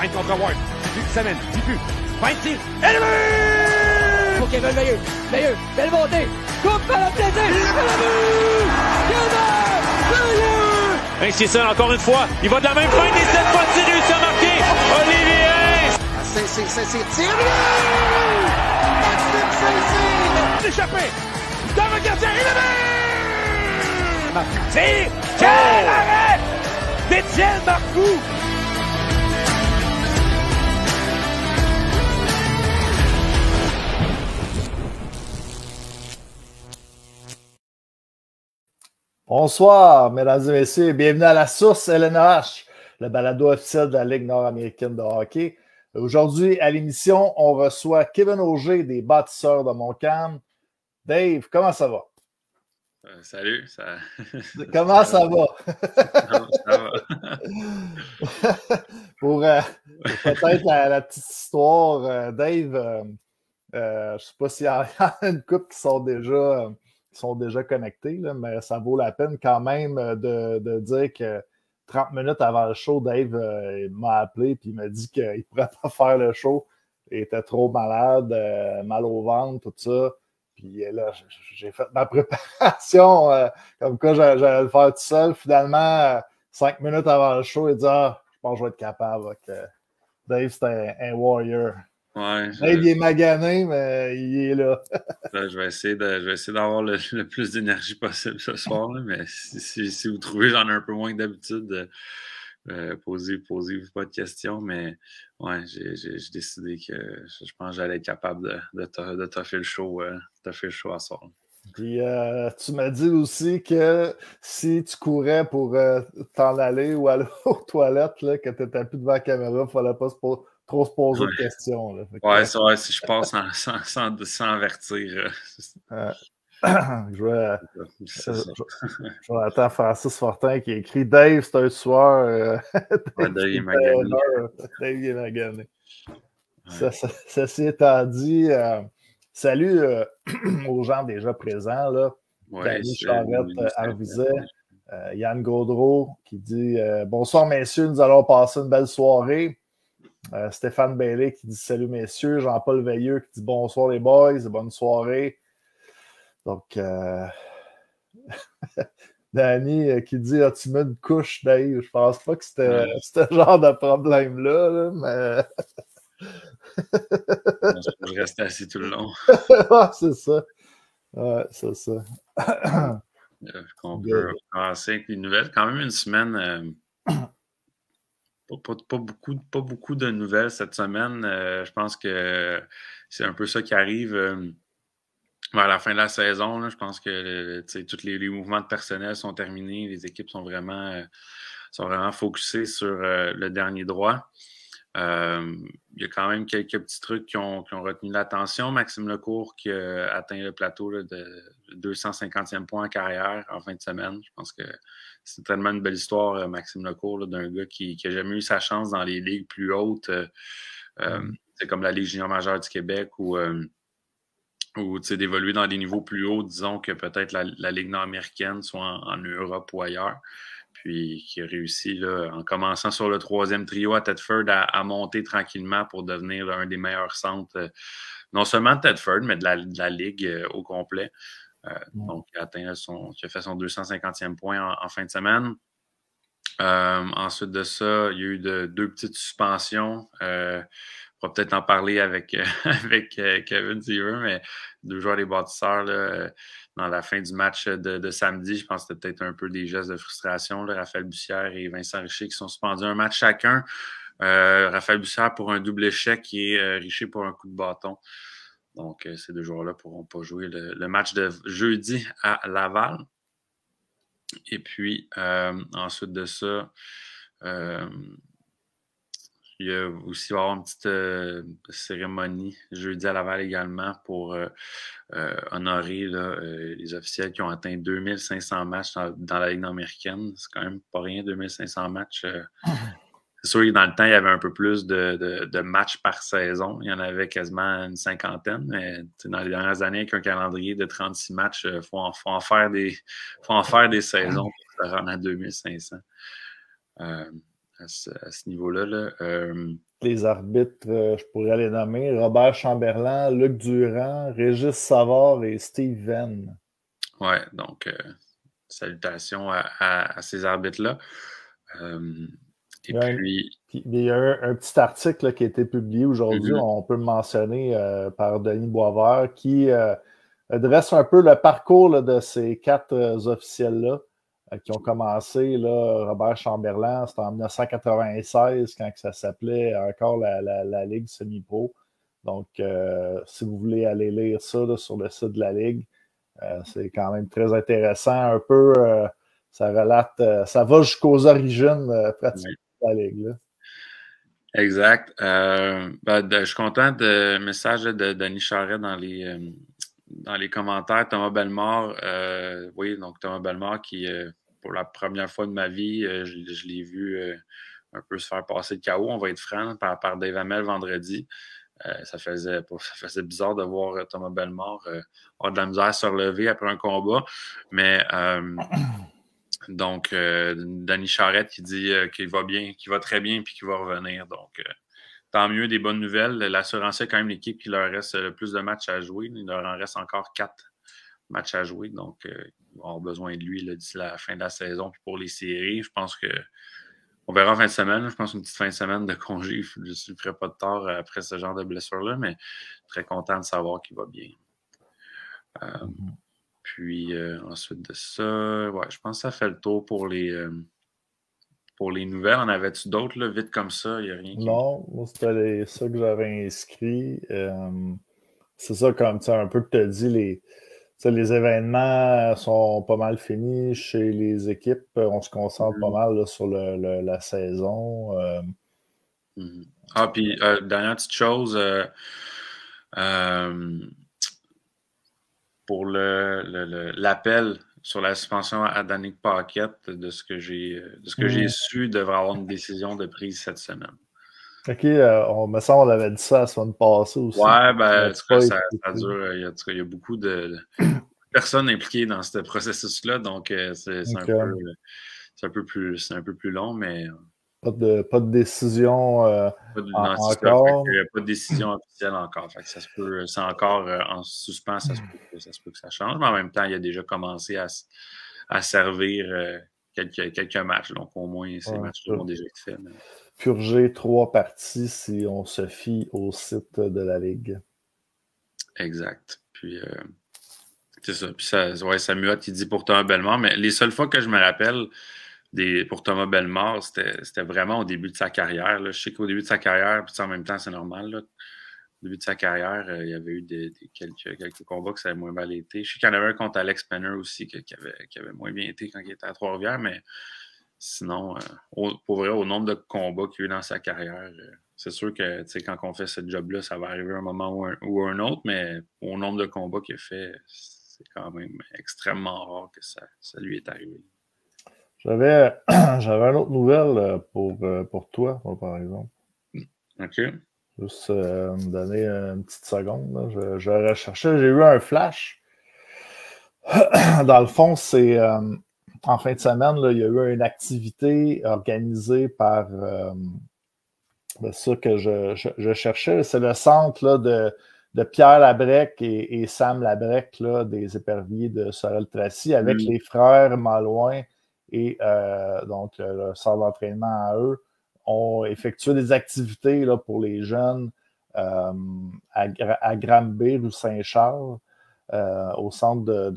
Feinte contre Ward. Semaine. Diffus. Feinte tire. Élevé! Pour Kevin Veilleux. Veilleux. Belle montée. Coupe à la plaisir. Veilleux! Ainsi ça, encore une fois. Il va de la même feinte et cette fois-ci réussi à marquer. Olivier! C'est tiré! Maxime Saint-Cyr! Échappé. Dans le gardien. Élevé! Tire. Quel arrêt d'Étienne Marcoux! Bonsoir, mesdames et messieurs, et bienvenue à La Source LNH, le balado officiel de la Ligue nord-américaine de hockey. Aujourd'hui, à l'émission, on reçoit Kevin Auger des Bâtisseurs de Montcalm. Dave, comment ça va? Salut, Comment ça va? Non, ça va. Pour peut-être la petite histoire, Dave, je ne sais pas s'il y a une couple qui sont déjà connectés, là, mais ça vaut la peine quand même de dire que 30 minutes avant le show, Dave m'a appelé et il m'a dit qu'il ne pourrait pas faire le show. Il était trop malade, mal au ventre, tout ça. Puis là, j'ai fait ma préparation comme quoi j'allais le faire tout seul. Finalement, 5 minutes avant le show, il dit « Ah, je pense que je vais être capable. » Dave, c'est un warrior. Ouais, Dave, il est magané, mais il est là. Je vais essayer d'avoir le plus d'énergie possible ce soir, là, mais si vous trouvez j'en ai un peu moins que d'habitude, posez-vous pas de questions, mais ouais, j'ai décidé que je pense que j'allais être capable de toffer le show à soir. Puis tu m'as dit aussi que si tu courais pour t'en aller ou aller aux toilettes, là, que tu n'étais plus devant la caméra, il ne fallait pas trop se poser de questions. Là. Ouais, c'est vrai, si je passe sans avertir. Je vais attendre Francis Fortin qui écrit « Dave, c'est un soir. Dave est magané. Dave est magané. Ceci étant dit, salut aux gens déjà présents. Là. Ouais, Danny Charette, Arviset, Yann Gaudreau qui dit « Bonsoir messieurs, nous allons passer une belle soirée. » Stéphane Bailey qui dit « Salut messieurs. » Jean-Paul Veilleux qui dit « Bonsoir les boys, bonne soirée. » Donc, Danny qui dit « As-tu mis une couche, Dave? » Je pense pas que c'était ce genre de problème-là, là, mais... Je reste assis tout le long. Ouais, c'est ça. Ouais, c'est ça. On peut commencer avec les nouvelles. Quand même une semaine... Pas beaucoup de nouvelles cette semaine. Je pense que c'est un peu ça qui arrive vers la fin de la saison. Là. Je pense que tous les mouvements de personnel sont terminés. Les équipes sont vraiment focusées sur le dernier droit. Il y a quand même quelques petits trucs qui ont retenu l'attention. Maxime Lecourt qui a atteint le plateau là, de 250e point en carrière en fin de semaine. Je pense que c'est tellement une belle histoire, Maxime Lecourt, là, d'un gars qui n'a jamais eu sa chance dans les ligues plus hautes. C'est comme la Ligue junior majeure du Québec ou d'évoluer dans des niveaux plus hauts, disons que peut-être la Ligue nord-américaine, soit en Europe ou ailleurs. Puis qui a réussi, là, en commençant sur le 3e trio à Thetford, à monter tranquillement pour devenir un des meilleurs centres, non seulement de Thetford, mais de la Ligue au complet. Donc, il a fait son 250e point en fin de semaine. Ensuite de ça, il y a eu deux petites suspensions. On va peut-être en parler avec Kevin Seaver, mais 2 joueurs des Bâtisseurs là, dans la fin du match de samedi, je pense que c'était peut-être un peu des gestes de frustration. Là, Raphaël Bussière et Vincent Richer qui sont suspendus un match chacun. Raphaël Bussière pour un double échec et Richer pour un coup de bâton. Donc, ces 2 joueurs-là ne pourront pas jouer le match de jeudi à Laval. Et puis, ensuite de ça, il va y avoir une petite cérémonie jeudi à Laval également pour honorer là, les officiels qui ont atteint 2500 matchs dans la Ligue nord-américaine. C'est quand même pas rien, 2500 matchs. C'est sûr que dans le temps, il y avait un peu plus de matchs par saison. Il y en avait quasiment une cinquantaine, mais dans les dernières années, avec un calendrier de 36 matchs, il faut en faire des saisons pour se rendre à 2500. à ce niveau-là. Là. Les arbitres, je pourrais les nommer, Robert Chamberlain, Luc Durand, Régis Savard et Steve Venn. Oui, donc salutations à ces arbitres-là. Il y a un petit article là, qui a été publié aujourd'hui, on peut le mentionner par Denis Boisvert, qui dresse un peu le parcours là, de ces 4 officiels-là qui ont commencé. Là, Robert Chamberlain, c'était en 1996 quand ça s'appelait encore la Ligue semi-pro. Donc, si vous voulez aller lire ça là, sur le site de la Ligue, c'est quand même très intéressant. Un peu, ça relate, ça va jusqu'aux origines pratiquement de la Ligue. Là. Exact. Je suis content du message de Denis Charret dans les commentaires. Thomas Bellemare, oui, donc Thomas Bellemare qui, pour la première fois de ma vie, je l'ai vu un peu se faire passer le KO, on va être franc, par Dave Hamel vendredi. Ça faisait bizarre de voir Thomas Bellemare avoir de la misère à se relever après un combat. Mais donc, Denis Charret qui dit qu'il va bien, qu'il va très bien et qu'il va revenir. Donc, tant mieux, des bonnes nouvelles. L'Assurance est quand même l'équipe qui leur reste le plus de matchs à jouer. Il leur en reste encore 4 matchs à jouer. Donc, ils vont avoir besoin de lui là, d'ici la fin de la saison. Puis pour les séries, je pense que on verra en fin de semaine. Je pense une petite fin de semaine de congé. Je ne ferai pas de tort après ce genre de blessure-là, mais très content de savoir qu'il va bien. Puis ensuite de ça, ouais, je pense que ça fait le tour pour les nouvelles. En avait-tu d'autres, là, vite comme ça? Il n'y a rien qui... Non, moi, c'était ça que j'avais inscrit. C'est ça, comme tu as un peu que tu as dit, les événements sont pas mal finis chez les équipes. On se concentre pas mal là, sur la saison. Ah, puis dernière petite chose, pour l'appel sur la suspension à Danick Paquette, de ce que j'ai su, devrait avoir une décision de prise cette semaine. OK, on me semble qu'on avait dit ça la semaine passée aussi. Ouais, ben, en tout cas, ça dure. Il y a beaucoup de personnes impliquées dans ce processus-là, donc c'est un peu plus long, mais. Pas de décision encore. Il n'y a pas de décision officielle encore. Fait que ça se peut, c'est encore en suspens, ça se peut que ça change, mais en même temps, il a déjà commencé à servir quelques matchs. Donc, au moins, ces matchs-là ont déjà été faits. Mais... Purger 3 parties si on se fie au site de la Ligue. Exact. Puis, c'est ça. Puis, Samuel qui dit pour Thomas Bellemare, mais les seules fois que je me rappelle pour Thomas Bellemare, c'était vraiment au début de sa carrière. Là. Je sais qu'au début de sa carrière, puis en même temps, c'est normal. Là. Au début de sa carrière, il y avait eu quelques combats que ça avait moins mal été. Je sais qu'il y en avait un contre Alex Penner aussi qui avait moins bien été quand il était à Trois-Rivières, mais sinon, pour vrai, au nombre de combats qu'il y a eu dans sa carrière, c'est sûr que quand on fait ce job-là, ça va arriver un moment ou un autre, mais au nombre de combats qu'il a fait, c'est quand même extrêmement rare que ça lui est arrivé. J'avais une autre nouvelle pour toi, par exemple. OK. Juste me donner une petite seconde. Là. Je recherchais, j'ai eu un flash. Dans le fond, c'est en fin de semaine, là, il y a eu une activité organisée par ça que je cherchais. C'est le centre là, de Pierre Labrec et Sam Labrec là, des éperviers de Sorel-Tracy avec les frères Malouin et donc le centre d'entraînement à eux ont effectué des activités là, pour les jeunes à Granby, rue Saint-Charles, au centre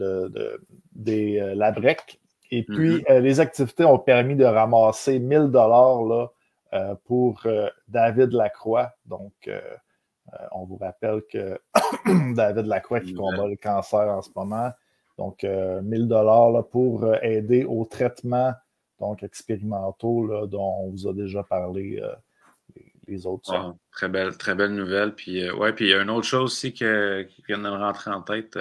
des Labrec. Et puis, les activités ont permis de ramasser 1 000 $ là, pour David Lacroix. Donc, on vous rappelle que David Lacroix qui combat le cancer en ce moment. Donc, 1 000 $ là, pour aider aux traitements donc expérimentaux là, dont on vous a déjà parlé les autres. Très belle nouvelle. Puis, puis il y a une autre chose aussi qui vient de me rentrer en tête.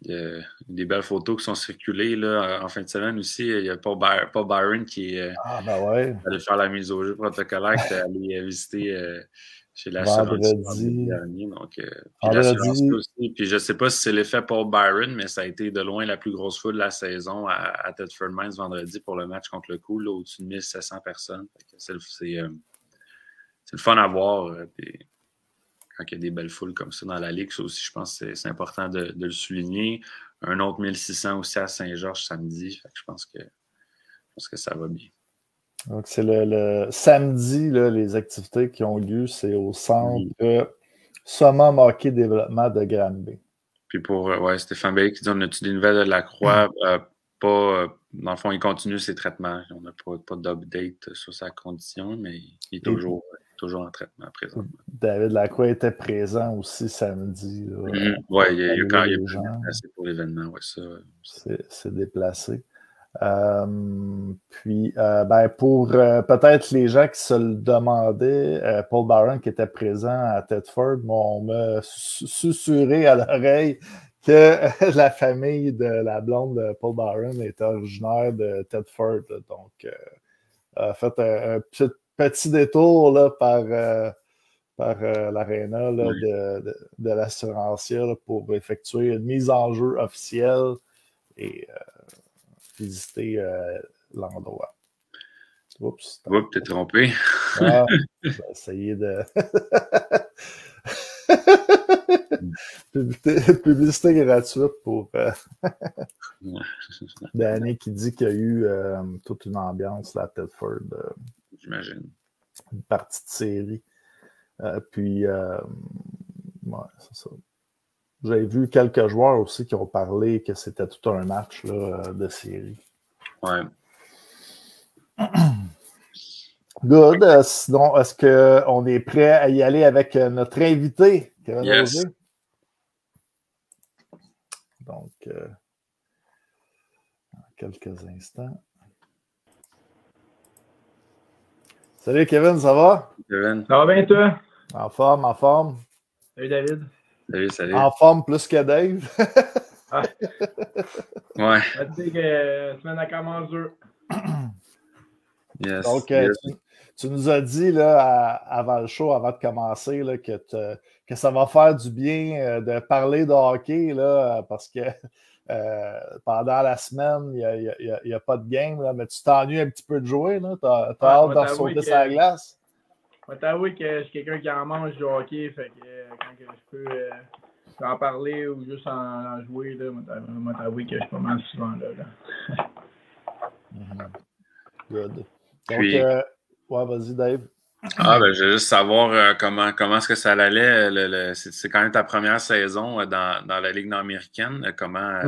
Il y a des belles photos qui sont circulées là, en fin de semaine aussi. Il y a Paul Byron qui est allé faire la mise au jeu protocolaire, qui est allé visiter Chez l'assurance dernier. Donc, puis l'assurance aussi. Puis je ne sais pas si c'est l'effet Paul Byron, mais ça a été de loin la plus grosse foule de la saison à Thetford Mines vendredi pour le match contre le Cool, au-dessus de 1700 personnes. C'est le fun à voir. Puis, quand il y a des belles foules comme ça dans la Ligue, ça aussi, je pense que c'est important de le souligner. Un autre 1600 aussi à Saint-Georges samedi. Fait que je pense que ça va bien. Donc, c'est le samedi, là, les activités qui ont lieu, c'est au centre Summum Hockey Développement de Granby. Puis pour Stéphane Bailly qui dit on a-tu des nouvelles de la Croix? Pas, dans le fond, il continue ses traitements. On n'a pas d'update sur sa condition, mais il est toujours en traitement présentement. David Lacroix était présent aussi samedi. Oui, il y a quand même déplacé pour l'événement. Ouais, ça. C'est déplacé. Puis, pour peut-être les gens qui se le demandaient, Paul Byron qui était présent à Thetford, on m'a susurré à l'oreille que la famille de la blonde de Paul Byron est originaire de Thetford. Donc, a fait un petit détour là, par l'aréna de l'assurantiel pour effectuer une mise en jeu officielle et visiter l'endroit. Oups, t'es trompé. Ah, j'ai essayé de... publicité gratuite pour Danny qui dit qu'il y a eu toute une ambiance là, à Thetford. J'imagine. Une partie de série. Puis, ouais, c'est ça. J'ai vu quelques joueurs aussi qui ont parlé que c'était tout un match là, de série. Ouais. Good. Sinon, est-ce qu'on est prêt à y aller avec notre invité, Kevin Roger? Donc, dans quelques instants. Salut Kevin, ça va? Kevin. Ça va bien toi? En forme. Salut David. Salut. En forme plus que Dave. Ah. Ouais. Tu sais que la semaine a commencé dur. Yes. Donc, tu nous as dit là, avant le show, avant de commencer, là, que ça va faire du bien de parler de hockey là, parce que pendant la semaine, il n'y a pas de game, là, mais tu t'ennuies un petit peu de jouer. Tu as hâte d'en sauter sur la glace. Je vais t'avouer que je suis quelqu'un qui en mange du hockey, fait que quand je peux en parler ou juste en jouer, je vais t'avouer que je suis pas mal souvent là. Good. Donc, puis, ouais, vas-y, Dave. Je veux juste savoir comment est-ce que ça allait. C'est quand même ta première saison dans la Ligue nord-américaine. Comment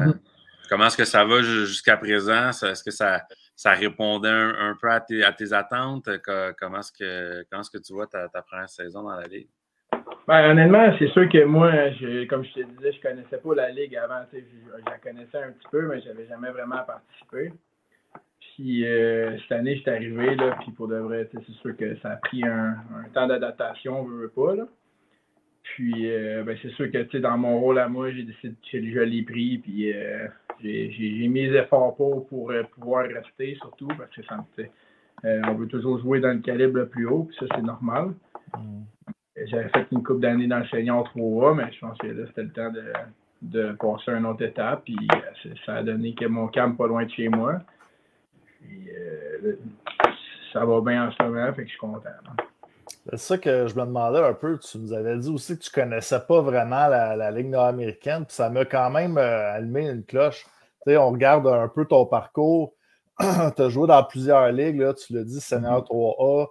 est-ce que ça va jusqu'à présent? Est-ce que ça répondait un peu à tes attentes? Comment est-ce que tu vois ta première saison dans la Ligue? Ben, honnêtement, c'est sûr que moi, comme je te disais, je connaissais pas la Ligue avant. Je la connaissais un petit peu, mais je n'avais jamais vraiment participé. Puis cette année, j'étais arrivé, là, puis pour de vrai, c'est sûr que ça a pris un temps d'adaptation, on veut pas, là. Puis c'est sûr que dans mon rôle à moi, j'ai décidé que je l'ai pris, puis j'ai mis les efforts pour pouvoir rester, surtout, parce que ça on veut toujours jouer dans le calibre le plus haut, puis ça, c'est normal. J'avais fait une couple d'années dans le senior 3A, mais je pense que là, c'était le temps de passer à une autre étape, puis ça a donné que mon camp pas loin de chez moi. Puis, ça va bien en ce moment, fait que je suis content. Hein. C'est ça que je me demandais un peu. Tu nous avais dit aussi que tu ne connaissais pas vraiment la Ligue nord-américaine, puis ça m'a quand même allumé une cloche. Tu sais, on regarde un peu ton parcours. Tu as joué dans plusieurs ligues, là, tu l'as dit, Senior 3A,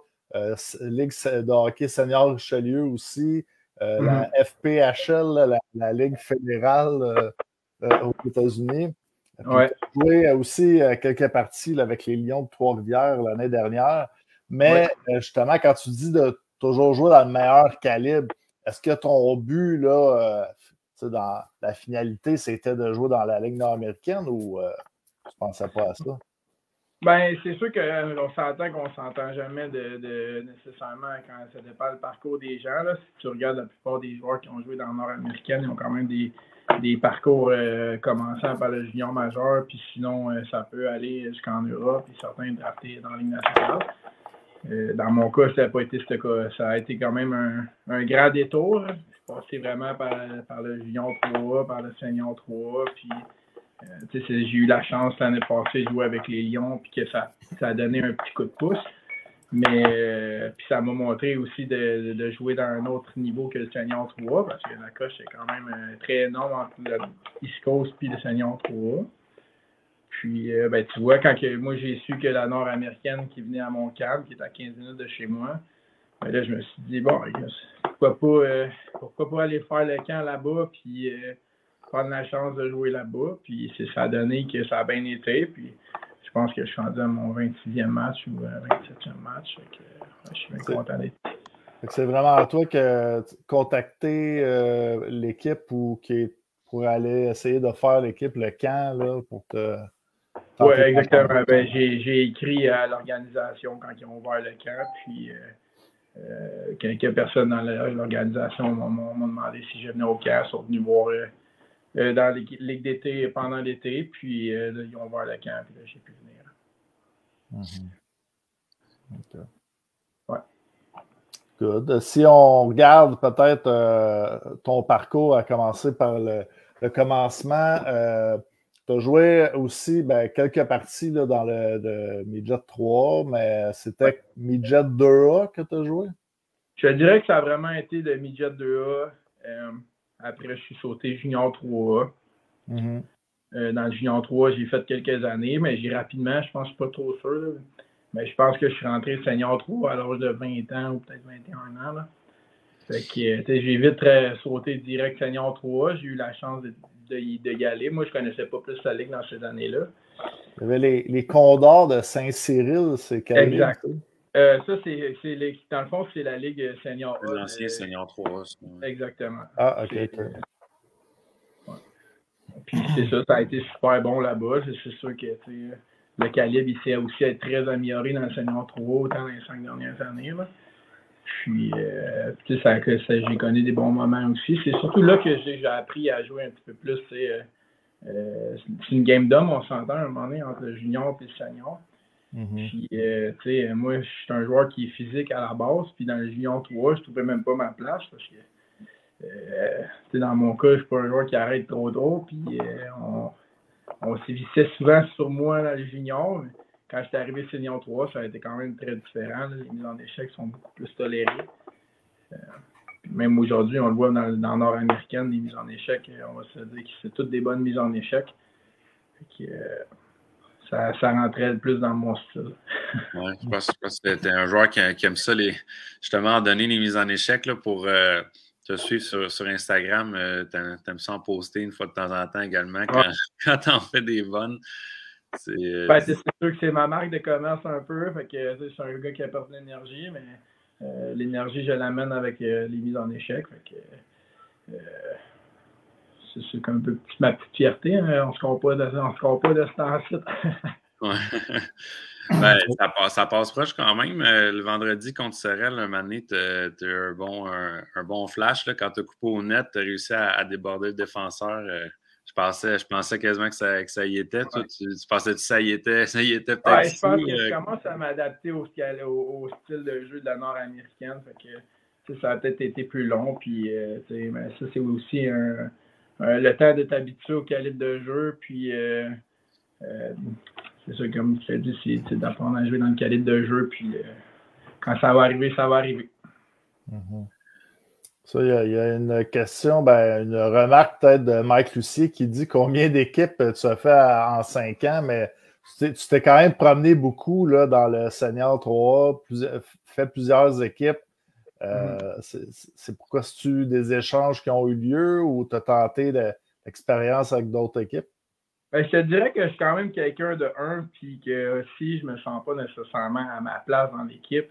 Ligue de hockey Senior Richelieu aussi, la FPHL, la Ligue fédérale aux États-Unis. Ouais. Tu as joué aussi quelques parties là, avec les Lions de Trois-Rivières l'année dernière. Mais justement, quand tu dis de toujours jouer dans le meilleur calibre, est-ce que ton but là, dans la finalité, c'était de jouer dans la Ligue nord-américaine ou tu ne pensais pas à ça? Ben, c'est sûr qu'on s'entend qu'on ne s'entend jamais de nécessairement quand ça dépend du parcours des gens. Là. Si tu regardes la plupart des joueurs qui ont joué dans le nord-américaine, ils ont quand même des parcours commençant par le junior majeur, puis sinon, ça peut aller jusqu'en Europe, puis certains draftés dans la Ligue nationale. Dans mon cas, ça n'a pas été ce cas. Ça a été quand même un grand détour. Je suis passé vraiment par le Junior 3A, par le Senior 3A, puis j'ai eu la chance l'année passée de jouer avec les Lions, puis que ça a donné un petit coup de pouce. Mais puis ça m'a montré aussi de jouer dans un autre niveau que le Senior 3A, parce que la coche est quand même très énorme entre le East Coast et le Senior 3A. Puis, tu vois, moi j'ai su que la Nord-Américaine qui venait à mon camp, qui est à 15 minutes de chez moi, là, je me suis dit, bon, pourquoi pas aller faire le camp là-bas, puis prendre la chance de jouer là-bas. Puis ça a donné que ça a bien été. Puis je pense que je suis rendu à mon 26e match ou 27e match. Je suis bien content d'être. C'est vraiment toi qui as contacté l'équipe pour aller essayer de faire l'équipe, le camp, là, pour te... Oui, exactement. J'ai écrit à l'organisation quand ils ont ouvert le camp, puis quelques personnes dans l'organisation m'ont demandé si je venais au camp, sont venus voir dans les ligues d'été pendant l'été, puis là, ils ont ouvert le camp, puis là, j'ai pu venir. OK. Ouais. Good. Si on regarde peut-être ton parcours à commencer par le commencement, tu as joué aussi quelques parties là, dans le Midget 3, mais c'était Midget 2A que tu as joué? Je dirais que ça a vraiment été le Midget 2A. Après, je suis sauté Junior 3A. Dans le Junior 3, j'ai fait quelques années, mais j'ai rapidement, je pense que je suis pas trop sûr, là, mais je pense que je suis rentré Senior 3 à l'âge de 20 ans ou peut-être 21 ans. Là. Fait que j'ai vite sauté direct Senior 3. J'ai eu la chance de y aller. Moi, je ne connaissais pas plus la ligue dans ces années-là. Il y avait les Condors de Saint-Cyril, c'est quelle ligue? Exact. Ça, dans le fond, c'est la ligue Senior 1. L'ancien Senior 3. Exactement. Ah, OK. Ouais. Puis c'est ça a été super bon là-bas. C'est sûr que le calibre, il s'est aussi être très amélioré dans le Senior 3, autant dans les 5 dernières années. Là. Puis, j'ai connu des bons moments aussi. C'est surtout là que j'ai appris à jouer un petit peu plus. C'est une game d'homme, on s'entend à un moment donné entre le junior et le senior. Puis, moi, je suis un joueur qui est physique à la base. Puis, dans le junior 3, je ne trouvais même pas ma place parce que, dans mon cas, je ne suis pas un joueur qui arrête trop. Puis, on sévissait souvent sur moi dans le junior. Quand j'étais arrivé Senior 3, ça a été quand même très différent. Là. Les mises en échec sont beaucoup plus tolérées. Même aujourd'hui, on le voit dans Nord-Américaine, les mises en échec, on va se dire que c'est toutes des bonnes mises en échec. Fait que, ça rentrait plus dans mon style. Oui, je pense que tu es un joueur qui aime ça, justement, donner les mises en échec là, pour te suivre sur Instagram. Tu aimes ça en poster une fois de temps en temps également quand tu en fais des bonnes. C'est sûr que c'est ma marque de commerce un peu. Fait que je suis un gars qui apporte de l'énergie, mais l'énergie, je l'amène avec les mises en échec. Fait que c'est comme un peu ma petite fierté. Hein. On ne se compte pas de ce temps-ci. Ça passe proche quand même. Le vendredi contre Sorel, un moment donné, tu as eu un bon flash. Là, quand tu as coupé au net, tu as réussi à déborder le défenseur. Je pensais quasiment que ça y était. Toi, tu pensais que ça y était peut-être. Ouais, je pense que je commence à m'adapter au style de jeu de la Nord-Américaine. Fait que ça a peut-être été plus long. Puis mais ça, c'est aussi le temps de t'habituer au calibre de jeu. Puis c'est ça, comme tu l'as dit, c'est d'apprendre à jouer dans le calibre de jeu. Puis quand ça va arriver, ça va arriver. Ça, il y a une question, une remarque peut-être de Mike Lucier qui dit combien d'équipes tu as fait en 5 ans, mais tu t'es quand même promené beaucoup là, dans le Senior 3, fait plusieurs équipes. C'est pourquoi c'est-tu des échanges qui ont eu lieu ou tu as tenté l'expérience avec d'autres équipes? Je te dirais que je suis quand même quelqu'un de puis que si je me sens pas nécessairement à ma place dans l'équipe,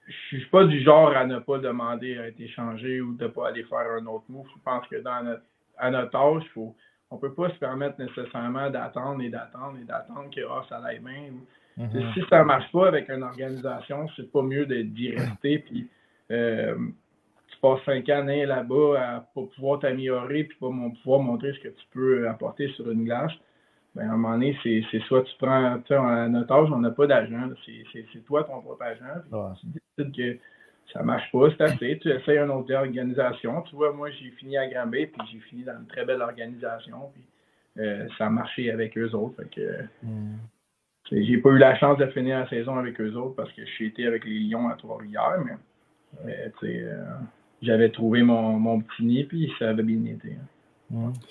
je suis pas du genre à ne pas demander à être échangé ou de ne pas aller faire un autre move. Je pense que à notre âge, on peut pas se permettre nécessairement d'attendre que ça aille bien. Si ça ne marche pas avec une organisation, c'est pas mieux d'y rester. Puis tu passes 5 années là-bas à pas pouvoir t'améliorer puis pas pouvoir montrer ce que tu peux apporter sur une glace. ben, à un moment donné, c'est soit tu prends, tu sais, à notre âge, on n'a pas d'agent. C'est toi ton propre agent. Tu décides que ça ne marche pas, c'est assez. Tu essaies une autre organisation. Tu vois, moi, j'ai fini à Granby, puis j'ai fini dans une très belle organisation. Puis ça a marché avec eux autres. Fait que, j'ai pas eu la chance de finir la saison avec eux autres parce que j'ai été avec les Lions à Trois-Rivières, mais j'avais trouvé mon petit nid, puis ça avait bien été.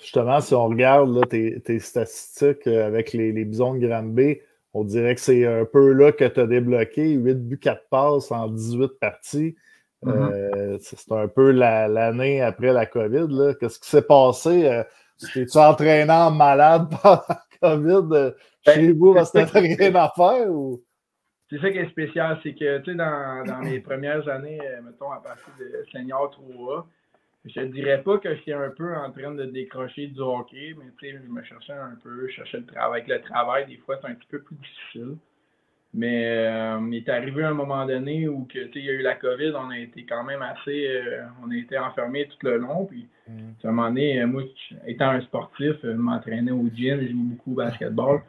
Justement, si on regarde là, tes statistiques avec les Bisons de Granby, on dirait que c'est un peu là que tu as débloqué 8 buts, 4 passes en 18 parties. C'est un peu l'année après la COVID. Qu'est-ce qui s'est passé? T'es-tu entraînant malade pendant la COVID chez vous parce que t'as rien à faire? Ou? C'est ça qui est spécial, c'est que tu sais, dans mes premières années, mettons, à partir de senior 3A, je ne dirais pas que j'étais un peu en train de décrocher du hockey, mais tu sais, je me cherchais un peu, je cherchais le travail. Avec le travail, des fois, c'est un petit peu plus difficile. Mais il est arrivé un moment donné où que, il y a eu la COVID, on a été quand même assez... on a été enfermés tout le long. Puis, à un moment donné, moi, étant un sportif, je m'entraînais au gym, je joue beaucoup au basketball.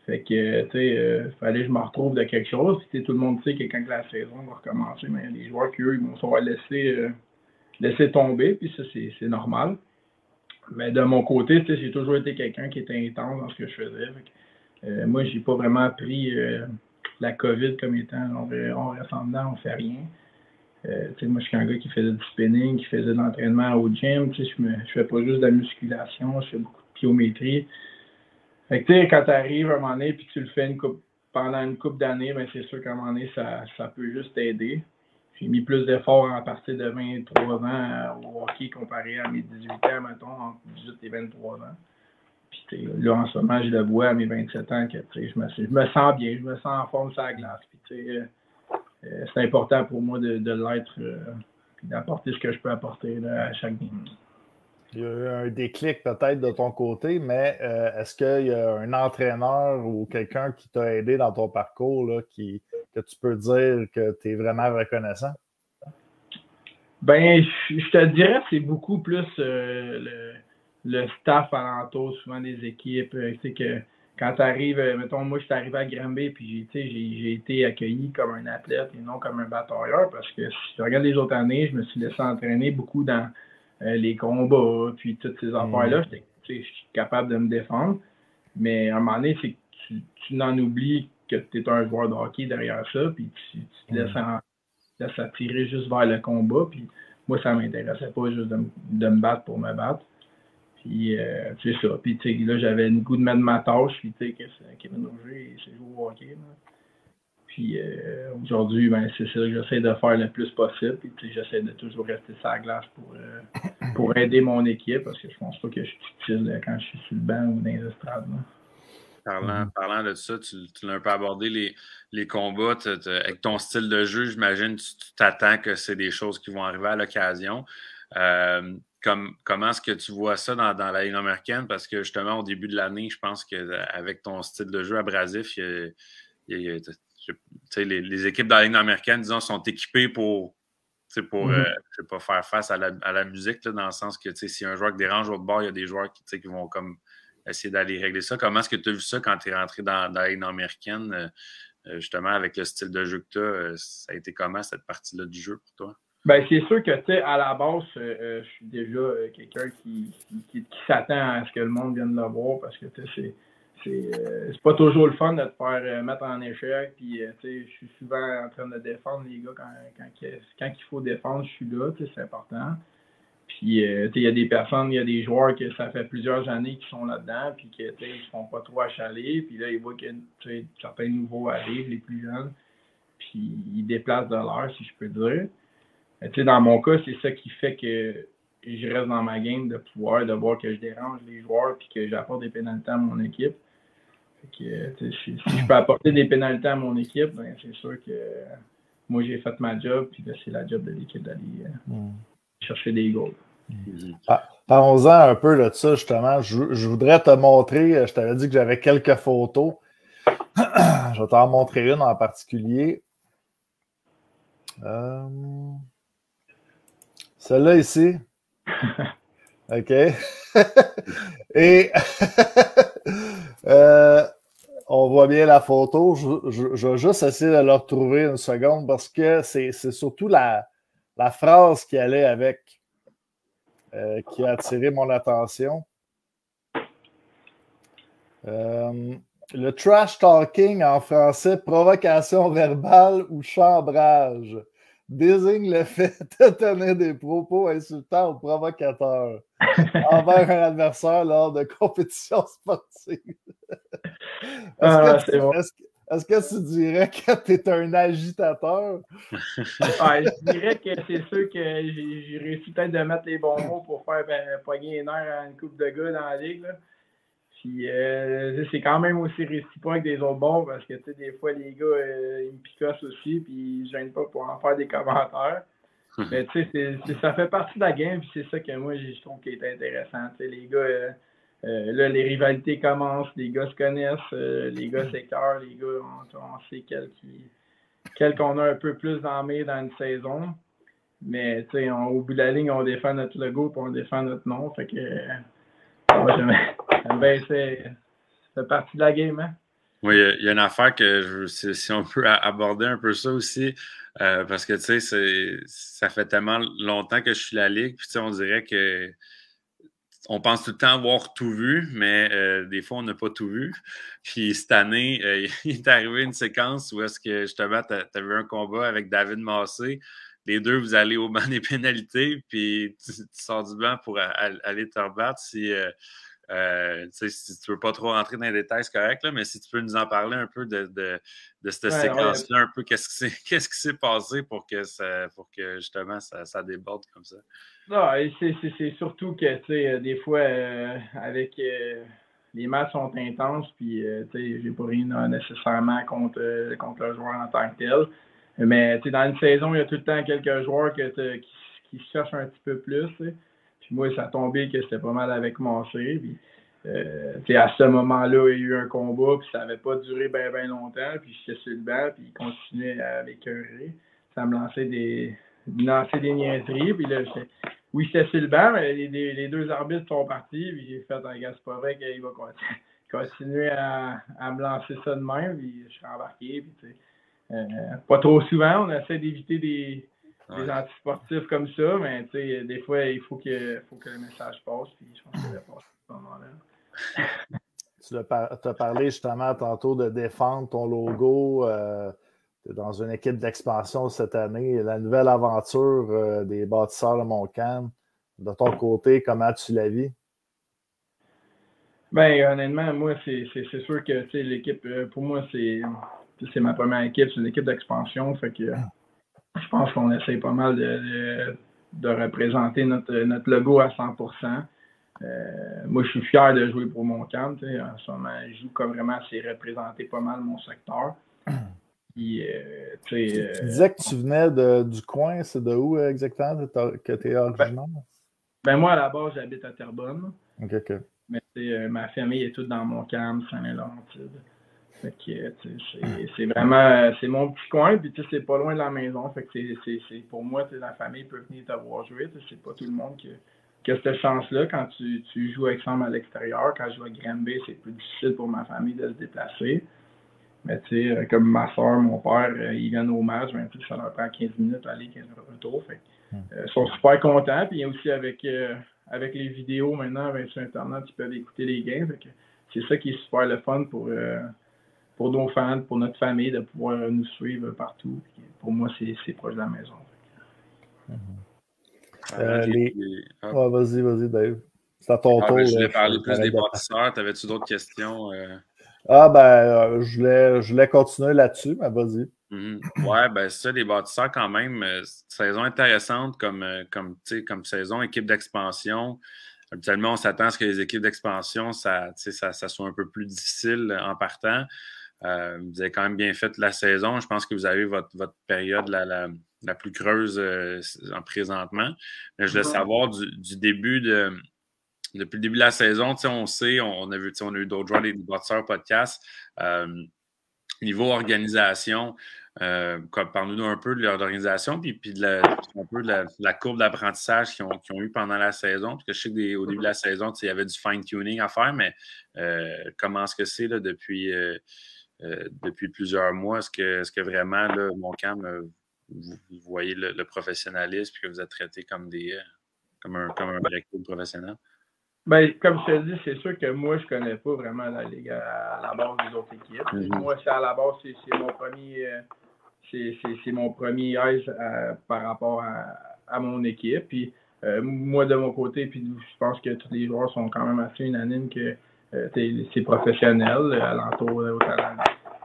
Fait que, tu sais, fallait que je me retrouve de quelque chose. Puis, tout le monde sait que quand la saison va recommencer, mais les joueurs qui, eux, ils vont se voir laisser tomber, puis ça, c'est normal. Mais de mon côté, j'ai toujours été quelqu'un qui était intense dans ce que je faisais. Moi, j'ai pas vraiment pris la COVID comme étant on reste en dedans, on fait rien. Moi, je suis un gars qui faisait du spinning, qui faisait de l'entraînement au gym. Je fais pas juste de la musculation, je fais beaucoup de pliométrie. Fait que, quand tu arrives à un moment donné puis tu le fais pendant une couple d'années, ben, c'est sûr qu'à un moment donné, ça peut juste t'aider. J'ai mis plus d'efforts à partir de 23 ans au hockey comparé à mes 18 ans, mettons, entre 18 et 23 ans. Puis là, en ce moment, je le vois à mes 27 ans que je me sens bien, je me sens en forme sur la glace. Puis, c'est important pour moi de l'être et d'apporter ce que je peux apporter là, à chaque game. Il y a eu un déclic peut-être de ton côté, mais est-ce qu'il y a un entraîneur ou quelqu'un qui t'a aidé dans ton parcours là, que tu peux dire que tu es vraiment reconnaissant? Ben, je te dirais que c'est beaucoup plus le staff alentour, souvent des équipes. Tu sais que quand tu arrives, mettons, moi, je suis arrivé à Granby, puis j'ai été accueilli comme un athlète et non comme un batailleur, parce que si je regarde les autres années, je me suis laissé entraîner beaucoup dans les combats, puis toutes ces affaires-là. Je suis capable de me défendre, mais à un moment donné, c'est que tu n'en oublies que tu es un joueur de hockey derrière ça, puis tu te laisses attirer juste vers le combat, puis moi, ça m'intéressait pas juste de me battre pour me battre. Puis, c'est ça. Puis, là, j'avais le goût de mettre ma tâche, puis, Kevin Auger, c'est jouer au hockey, là. Puis, aujourd'hui, ben, c'est ça, j'essaie de faire le plus possible, puis, j'essaie de toujours rester sur la glace pour aider mon équipe, parce que je pense pas que je suis utile quand je suis sur le banc ou dans les estrades, là. Parlant de ça, tu l'as un peu abordé, les combats. Avec ton style de jeu, j'imagine tu t'attends que c'est des choses qui vont arriver à l'occasion. Comment est-ce que tu vois ça dans la Ligue américaine? Parce que justement, au début de l'année, je pense qu'avec ton style de jeu abrasif, les équipes dans la Ligue américaine, disons, sont équipées pour je sais pas, faire face à la musique, là, dans le sens que si un joueur qui dérange l'autre bord, il y a des joueurs qui vont comme essayer d'aller régler ça. Comment est-ce que tu as vu ça quand tu es rentré dans la Ligue américaine, justement, avec le style de jeu que tu as? Ça a été comment, cette partie-là du jeu pour toi? Ben, c'est sûr que, à la base, je suis déjà quelqu'un qui s'attend à ce que le monde vienne le voir, parce que, c'est pas toujours le fun de te faire mettre en échec, puis, je suis souvent en train de défendre les gars quand il faut défendre, je suis là, c'est important. Puis, il y a des personnes, il y a des joueurs que ça fait plusieurs années qui sont là-dedans, puis qu'ils ne se font pas trop achaler. Puis là, ils voient que certains nouveaux arrivent, les plus jeunes, puis ils déplacent de l'heure, si je peux dire. Dans mon cas, c'est ça qui fait que je reste dans ma game de voir que je dérange les joueurs, puis que j'apporte des pénalités à mon équipe. Fait que, si je peux apporter des pénalités à mon équipe, ben, c'est sûr que moi, j'ai fait ma job, puis là, c'est la job de l'équipe d'aller chercher des goals. Parlons-en un peu là, de ça, justement. Je voudrais te montrer, je t'avais dit que j'avais quelques photos. Je vais t'en montrer une en particulier. Celle-là ici. OK. Et On voit bien la photo. Je vais juste essayer de la retrouver une seconde parce que c'est surtout la phrase qui allait avec qui a attiré mon attention. Le trash talking en français, provocation verbale ou chambrage, désigne le fait de tenir des propos insultants ou provocateurs envers un adversaire lors de compétitions sportives. Est-ce que tu dirais que tu es un agitateur? Je dirais que c'est sûr que j'ai réussi peut-être de mettre les bons mots pour faire pogner les nerfs à une couple de gars dans la ligue. Là. Puis c'est quand même aussi réciproque des autres bords parce que des fois les gars ils me picossent aussi puis ils ne gênent pas pour en faire des commentaires. Mais ça fait partie de la game puis c'est ça que moi je trouve qui est intéressant. Les gars, là les rivalités commencent, les gars se connaissent, les gars s'écœurent, les gars on sait quel qu'on a un peu plus dans une saison. Mais au bout de la ligne, on défend notre logo et on défend notre nom. Fait que j'aime bien, c'est partie de la game, hein? Oui, il y a une affaire que si on peut aborder un peu ça aussi, parce que ça fait tellement longtemps que je suis la Ligue, puis on dirait que on pense tout le temps avoir tout vu, mais des fois, on n'a pas tout vu. Puis cette année, il est arrivé une séquence où est-ce que justement, tu avais un combat avec David Massé. Les deux, vous allez au banc des pénalités, puis tu sors du banc pour aller te rebattre. Si tu ne veux pas trop rentrer dans les détails, c'est correct, là, mais si tu peux nous en parler un peu de cette séquence-là, un peu qu'est-ce qui s'est passé pour que justement ça déborde comme ça? Non, c'est surtout que des fois, avec les matchs sont intenses, puis j'ai pas rien nécessairement contre le joueur en tant que tel. Mais dans une saison, il y a tout le temps quelques joueurs qui se cherchent un petit peu plus. T'sais. Puis moi, ça a tombé que c'était pas mal avec Massé. Puis à ce moment-là, il y a eu un combat, puis ça n'avait pas duré bien longtemps. Puis j'étais sur le banc, puis il continuait à m'écœurer. Ça me lançait des niaiseries. Puis là, j'étais sur le banc, mais les deux arbitres sont partis. Puis j'ai fait, regarde, c'est pas vrai qu'il va continuer à me lancer ça de même. Puis je suis embarqué. Puis, pas trop souvent, on essaie d'éviter des antisportifs comme ça, mais des fois, il faut que le message passe, puis je pense qu'il va passer à ce moment-là. Tu as parlé justement tantôt de défendre ton logo. Tu es dans une équipe d'expansion cette année. La nouvelle aventure des bâtisseurs de Montcalm, de ton côté, comment tu la vis? Bien, honnêtement, moi, c'est sûr que l'équipe, pour moi, c'est ma première équipe, c'est une équipe d'expansion, fait que je pense qu'on essaie pas mal de représenter notre logo à 100%. Moi, je suis fier de jouer pour Montcalm. En ce moment, je joue comme vraiment, c'est représenter pas mal mon secteur. Puis, tu disais que tu venais du coin, c'est de où exactement que tu es originaire? Ben moi, à la base, j'habite à Terrebonne. OK. Mais ma famille est toute dans Montcalm, Saint-Laurentide. Fait que c'est vraiment c'est mon petit coin, puis c'est pas loin de la maison. Fait que c'est pour moi, la famille peut venir te voir jouer. C'est pas tout le monde qui a cette chance-là. Quand tu joues ensemble à l'extérieur, quand je joue à Granby, c'est plus difficile pour ma famille de se déplacer. Mais comme ma soeur, mon père, ils viennent au match, ben, ça leur prend 15 minutes aller, 15 minutes retour. Fait ils sont super contents. Puis aussi avec les vidéos maintenant, ben, sur Internet, tu peux écouter les games. Fait que c'est ça qui est super le fun pour nos fans, pour notre famille, de pouvoir nous suivre partout. Puis pour moi, c'est proche de la maison. Vas-y, Dave. C'est à ton tour. Je voulais parler plus des bâtisseurs. T'avais-tu d'autres questions? Je voulais continuer là-dessus, mais vas-y. Ouais, ben c'est ça, les bâtisseurs quand même. Saison intéressante comme saison, équipe d'expansion. Habituellement, on s'attend à ce que les équipes d'expansion, ça soit un peu plus difficile en partant. Vous avez quand même bien fait la saison. Je pense que vous avez votre période la plus creuse en présentement. Mais je voulais savoir du début depuis le début de la saison, on sait, on a eu d'autres joueurs des bâtisseurs podcast. Niveau organisation, parle-nous un peu de l'organisation puis un peu de la courbe d'apprentissage qu'ils ont eu pendant la saison. Parce que je sais qu'au début de la saison, il y avait du fine-tuning à faire, mais comment est-ce que c'est là, depuis plusieurs mois? Est-ce que vraiment, là, Montcalm, vous voyez le professionnalisme et que vous êtes traité comme un vrai club professionnel? Ben, comme je te dis, c'est sûr que moi, je connais pas vraiment la Ligue à la base des autres équipes. Moi, c'est à la base, c'est mon premier aise par rapport à mon équipe. Puis moi, de mon côté, puis je pense que tous les joueurs sont quand même assez unanimes que c'est professionnel, alentour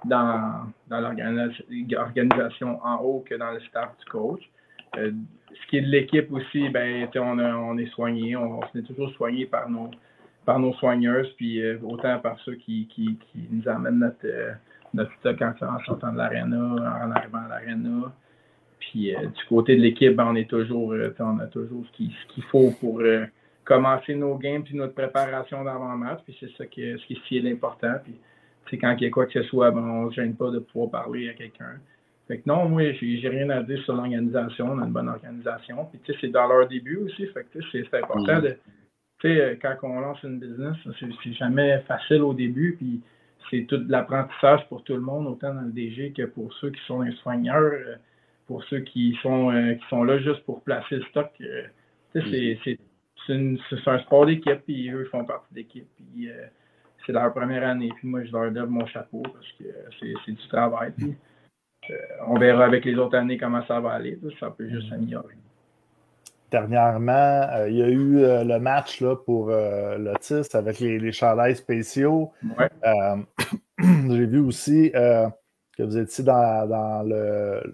dans l'organisation en haut que dans le staff du coach. Ce qui est de l'équipe aussi, ben, on est soigné, on est toujours soigné par nos soigneuses, puis autant par ceux qui nous amènent notre stock en sortant de l'aréna, en arrivant à l'aréna. Puis du côté de l'équipe, ben, on a toujours ce qu'il faut pour commencer nos games puis notre préparation d'avant-match. Puis c'est ça qui est l'important. Puis quand il y a quoi que ce soit, ben, on ne se gêne pas de pouvoir parler à quelqu'un. Fait que non, moi, j'ai rien à dire sur l'organisation. On a une bonne organisation. Puis, tu sais, c'est dans leur début aussi. Fait que, c'est important de, tu sais, quand on lance une business, c'est jamais facile au début. Puis, c'est tout de l'apprentissage pour tout le monde, autant dans le DG que pour ceux qui sont les soigneurs, pour ceux qui sont là juste pour placer le stock. Tu sais, c'est un sport d'équipe. Puis, eux, ils font partie de l'équipe. Puis, c'est leur première année. Puis, moi, je leur lève mon chapeau parce que c'est du travail. Puis, on verra avec les autres années comment ça va aller. Ça peut juste s'améliorer. Dernièrement, il y a eu le match là, pour l'Otis avec les chandails spéciaux. Ouais. J'ai vu aussi que vous étiez dans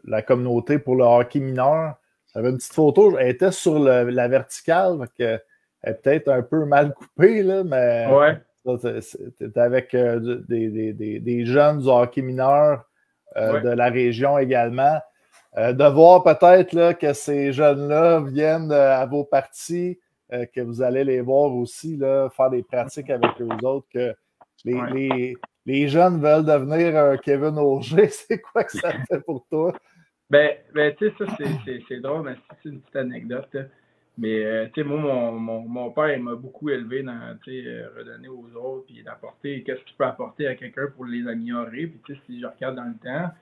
la communauté pour le hockey mineur. J'avais une petite photo. Elle était sur la verticale. Elle est peut-être un peu mal coupée, là, mais c'était avec des jeunes du hockey mineur. De la région également. De voir peut-être là, que ces jeunes-là viennent à vos parties, que vous allez les voir aussi, là, faire des pratiques avec eux autres, que les jeunes veulent devenir un Kevin Auger. C'est quoi que ça fait pour toi? Ben tu sais, ça, c'est drôle, mais c'est une petite anecdote. Là. Mais, tu sais, moi, mon père, il m'a beaucoup élevé dans, tu sais, redonner aux autres, puis d'apporter, qu'est-ce que tu peux apporter à quelqu'un pour les améliorer. Puis, tu sais, si je regarde dans le temps,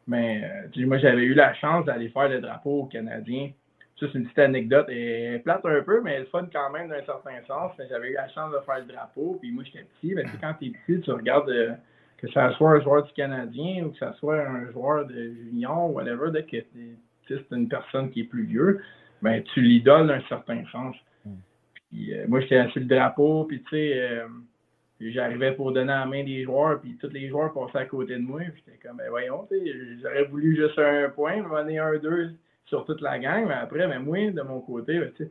mais, moi, j'avais eu la chance d'aller faire le drapeau canadien. Ça, c'est une petite anecdote. Elle est plate un peu, mais elle est fun quand même d'un certain sens. J'avais eu la chance de faire le drapeau, puis moi, j'étais petit. Mais, tu sais, quand t'es petit, tu regardes que ça soit un joueur du Canadien ou que ça soit un joueur de junior, whatever, dès que c'est une personne qui est plus vieux, ben, tu l'idoles d'un certain sens. Puis, moi, j'étais assis le drapeau, puis tu sais, j'arrivais pour donner la main des joueurs, puis tous les joueurs passaient à côté de moi, puis j'étais comme, ben voyons, j'aurais voulu juste un point, me donner 1-2 sur toute la gang, mais après, ben moi, de mon côté, ben, tu sais,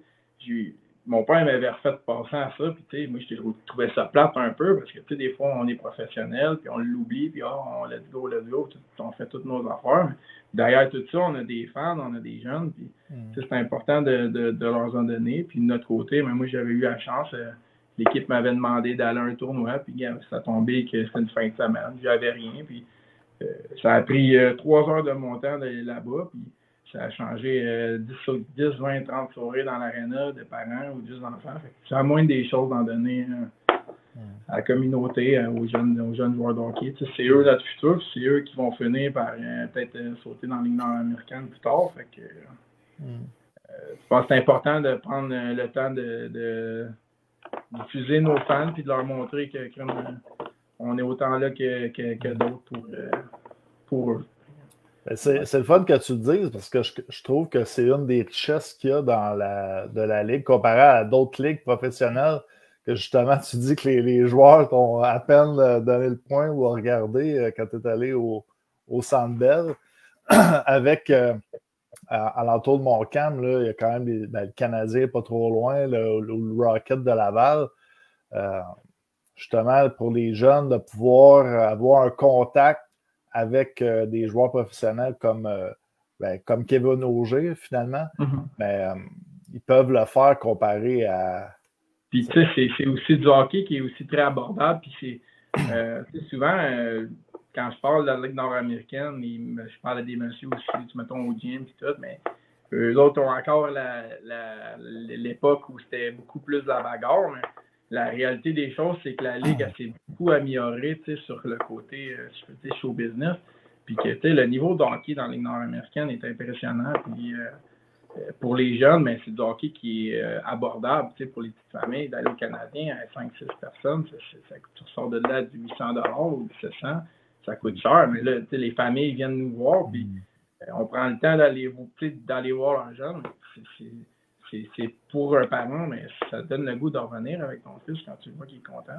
mon père m'avait refait passer à ça, puis tu sais, moi, je trouvais ça plate un peu, parce que tu sais, des fois, on est professionnel, puis on l'oublie, puis on let's go, on fait toutes nos affaires. Mais derrière tout ça, on a des fans, on a des jeunes, puis c'est important de leur en donner. Puis de notre côté, mais moi, j'avais eu la chance, l'équipe m'avait demandé d'aller à un tournoi, puis ça a tombé que c'était une fin de semaine, j'avais rien, puis ça a pris 3 heures de mon temps d'aller là-bas, puis ça a changé 10, 20, 30 soirées dans l'aréna de parents ou juste d'enfants. C'est la moindre des choses d'en donner à la communauté, aux jeunes joueurs de hockey. Tu sais, c'est eux notre futur, c'est eux qui vont finir par peut-être sauter dans la Ligue nord-américaine plus tard. Fait que, je pense que c'est important de prendre le temps de diffuser nos fans et de leur montrer que on est autant là que d'autres pour eux. C'est le fun que tu le dises parce que je trouve que c'est une des richesses qu'il y a de la Ligue comparée à d'autres ligues professionnelles que justement tu dis que les joueurs t'ont à peine donné le point ou regardé quand tu es allé au Centre Bell avec à l'entour de Montcalm, là, il y a quand même le Canadien pas trop loin, le Rocket de Laval. Justement, pour les jeunes, de pouvoir avoir un contact avec des joueurs professionnels comme Kevin Auger, finalement, ils peuvent le faire comparé à... Puis, tu sais, c'est aussi du hockey qui est aussi très abordable. Puis, c'est souvent, quand je parle de la Ligue nord-américaine, je parle à des messieurs aussi, mettons au gym et tout, mais eux autres ont encore l'époque où c'était beaucoup plus de la bagarre, mais la réalité des choses, c'est que la Ligue s'est beaucoup améliorée sur le côté show business. Puis que le niveau de hockey dans la Ligue nord-américaine est impressionnant. Puis pour les jeunes, mais c'est du hockey qui est abordable pour les petites familles. D'aller au Canadien à 5-6 personnes, tu ressors de là à 800 $ ou 700, ça coûte cher. Mais là, les familles viennent nous voir, puis on prend le temps d'aller voir un jeune. C'est pour un parent, mais ça donne le goût de revenir avec ton fils quand tu vois qu'il est content.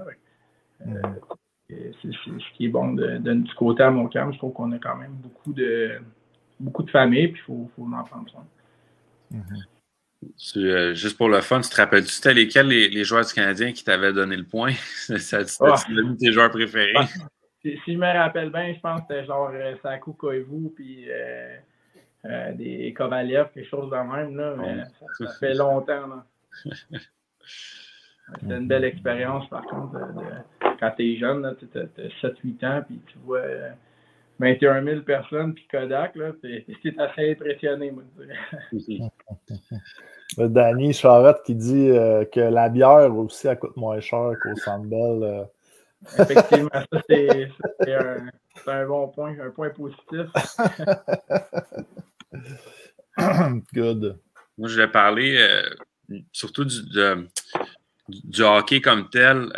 C'est ce qui est bon du côté à Montcalm. Je trouve qu'on a quand même beaucoup de familles, puis il faut en prendre soin. Juste pour le fun, tu te rappelles-tu, c'était lesquels les joueurs du Canadien qui t'avaient donné le point? C'était l'un de tes joueurs préférés? Si je me rappelle bien, je pense que c'était genre Saku Koivu, puis des Kovalev, quelque chose de même. Là, mais ça fait longtemps. Là. C'était une belle expérience, par contre, quand tu es jeune, tu as 7-8 ans, puis tu vois 21 000 personnes, puis Kodak, c'est assez impressionné, moi, je dirais. Danny Charette qui dit que la bière aussi, elle coûte moins cher qu'au Centre Bell. Effectivement, ça, c'est un bon point, un point positif. Good. Moi, je voulais parler surtout du hockey comme tel.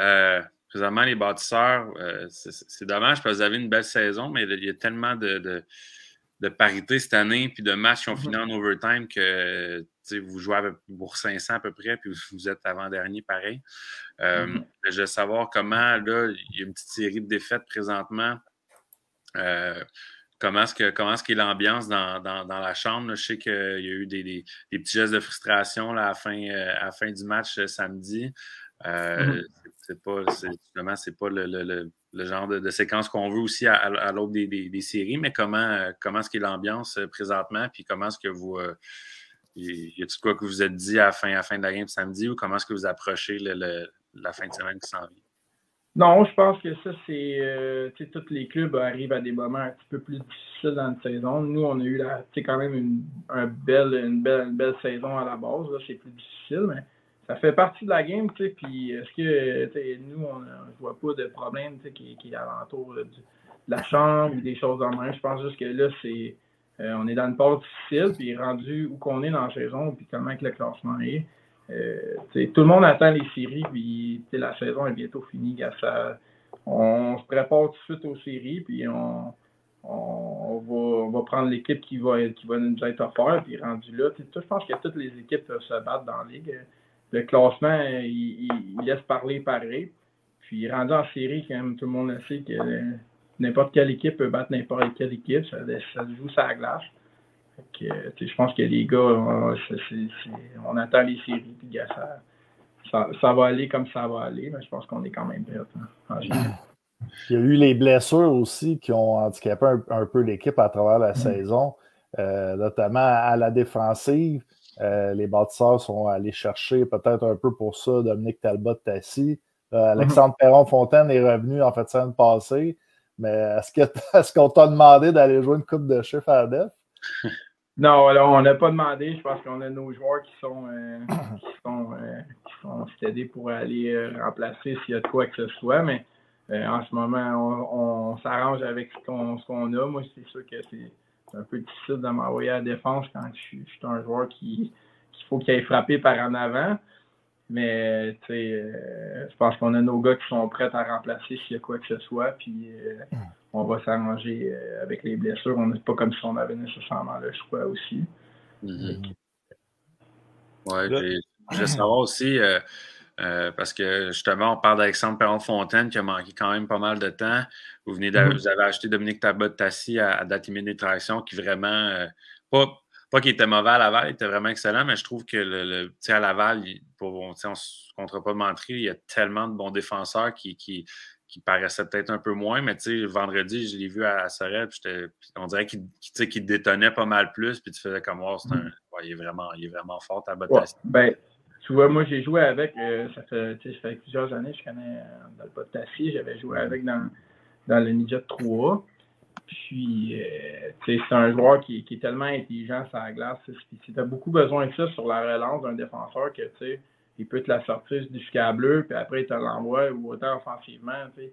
Présentement, les bâtisseurs, c'est dommage parce que vous avez une belle saison, mais il y a tellement de parité cette année, puis de matchs qui ont fini en overtime que vous jouez pour 500 à peu près, puis vous êtes avant-dernier pareil. Je veux savoir comment, là, il y a une petite série de défaites présentement. Comment est-ce qu'est l'ambiance dans la chambre? Là? Je sais qu'il y a eu des petits gestes de frustration là, à la fin du match samedi. C'est pas le genre de séquence qu'on veut aussi à l'autre des séries, mais comment est-ce qu'est l'ambiance présentement? Puis comment est-ce que vous... y a-t-il quoi que vous êtes dit à la fin de la game samedi ou comment est-ce que vous approchez la fin de semaine qui s'en vient? Non, je pense que ça, c'est... tous les clubs arrivent à des moments un petit peu plus difficiles dans la saison. Nous, on a eu quand même une belle saison à la base. Là, c'est plus difficile, mais ça fait partie de la game, tu sais. Puis est-ce que nous, on ne voit pas de problème qui est alentour de la chambre ou des choses en même. Je pense juste que là, c'est... on est dans une part difficile, puis rendu où qu'on est dans la saison, puis comment que le classement est. Tout le monde attend les séries, puis la saison est bientôt finie. On se prépare tout de suite aux séries, puis on va prendre l'équipe qui va nous être offerte, puis rendu là. Je pense que toutes les équipes peuvent se battre dans la ligue. Le classement, il laisse parler pareil. Puis rendu en série, quand même, tout le monde le sait que n'importe quelle équipe peut battre n'importe quelle équipe. Ça se joue sur la glace. Je pense que les gars, on attend les séries, puis ça va aller comme ça va aller, mais je pense qu'on est quand même prêts. Il y a eu les blessures aussi qui ont handicapé un peu l'équipe à travers la saison, notamment à la défensive. Les bâtisseurs sont allés chercher peut-être un peu pour ça Dominique Talbot-Tassi. Alexandre Perron-Fontaine est revenu en fait semaine passée, mais est-ce qu'on t'a demandé d'aller jouer une coupe de chiffres à la def? Non, alors, on n'a pas demandé. Je pense qu'on a nos joueurs qui sont stédés pour aller remplacer s'il y a de quoi que ce soit. Mais en ce moment, on s'arrange avec ce qu'on a. Moi, c'est sûr que c'est un peu difficile de m'envoyer à la défense quand je suis un joueur qu'il faut qu'il aille frapper par en avant. Mais je pense qu'on a nos gars qui sont prêts à remplacer s'il y a quoi que ce soit. Puis on va s'arranger avec les blessures. On n'est pas comme si on avait nécessairement le choix aussi. Oui, je veux savoir aussi, parce que justement, on parle d'Alexandre Perron-Fontaine qui a manqué quand même pas mal de temps. Vous avez acheté Dominique Talbot-Tassi à date limite d'extraction qui vraiment, pas qu'il était mauvais à Laval, il était vraiment excellent, mais je trouve que à Laval, on ne se comptera pas de mentir, il y a tellement de bons défenseurs qui paraissaient peut-être un peu moins, mais vendredi, je l'ai vu à Sorel, puis on dirait qu'il détonnait pas mal plus, puis tu faisais comme il est vraiment fort à Talbot-Tassi. Ben, tu vois, moi j'ai joué avec, ça fait plusieurs années, je connais Talbot-Tassi, j'avais joué avec dans le Ninja 3. Puis, c'est un joueur qui est tellement intelligent sur la glace. Tu as beaucoup besoin de ça sur la relance d'un défenseur que, il peut te la sortir jusqu'à la bleue, puis après, il te l'envoie, ou autant offensivement, C'est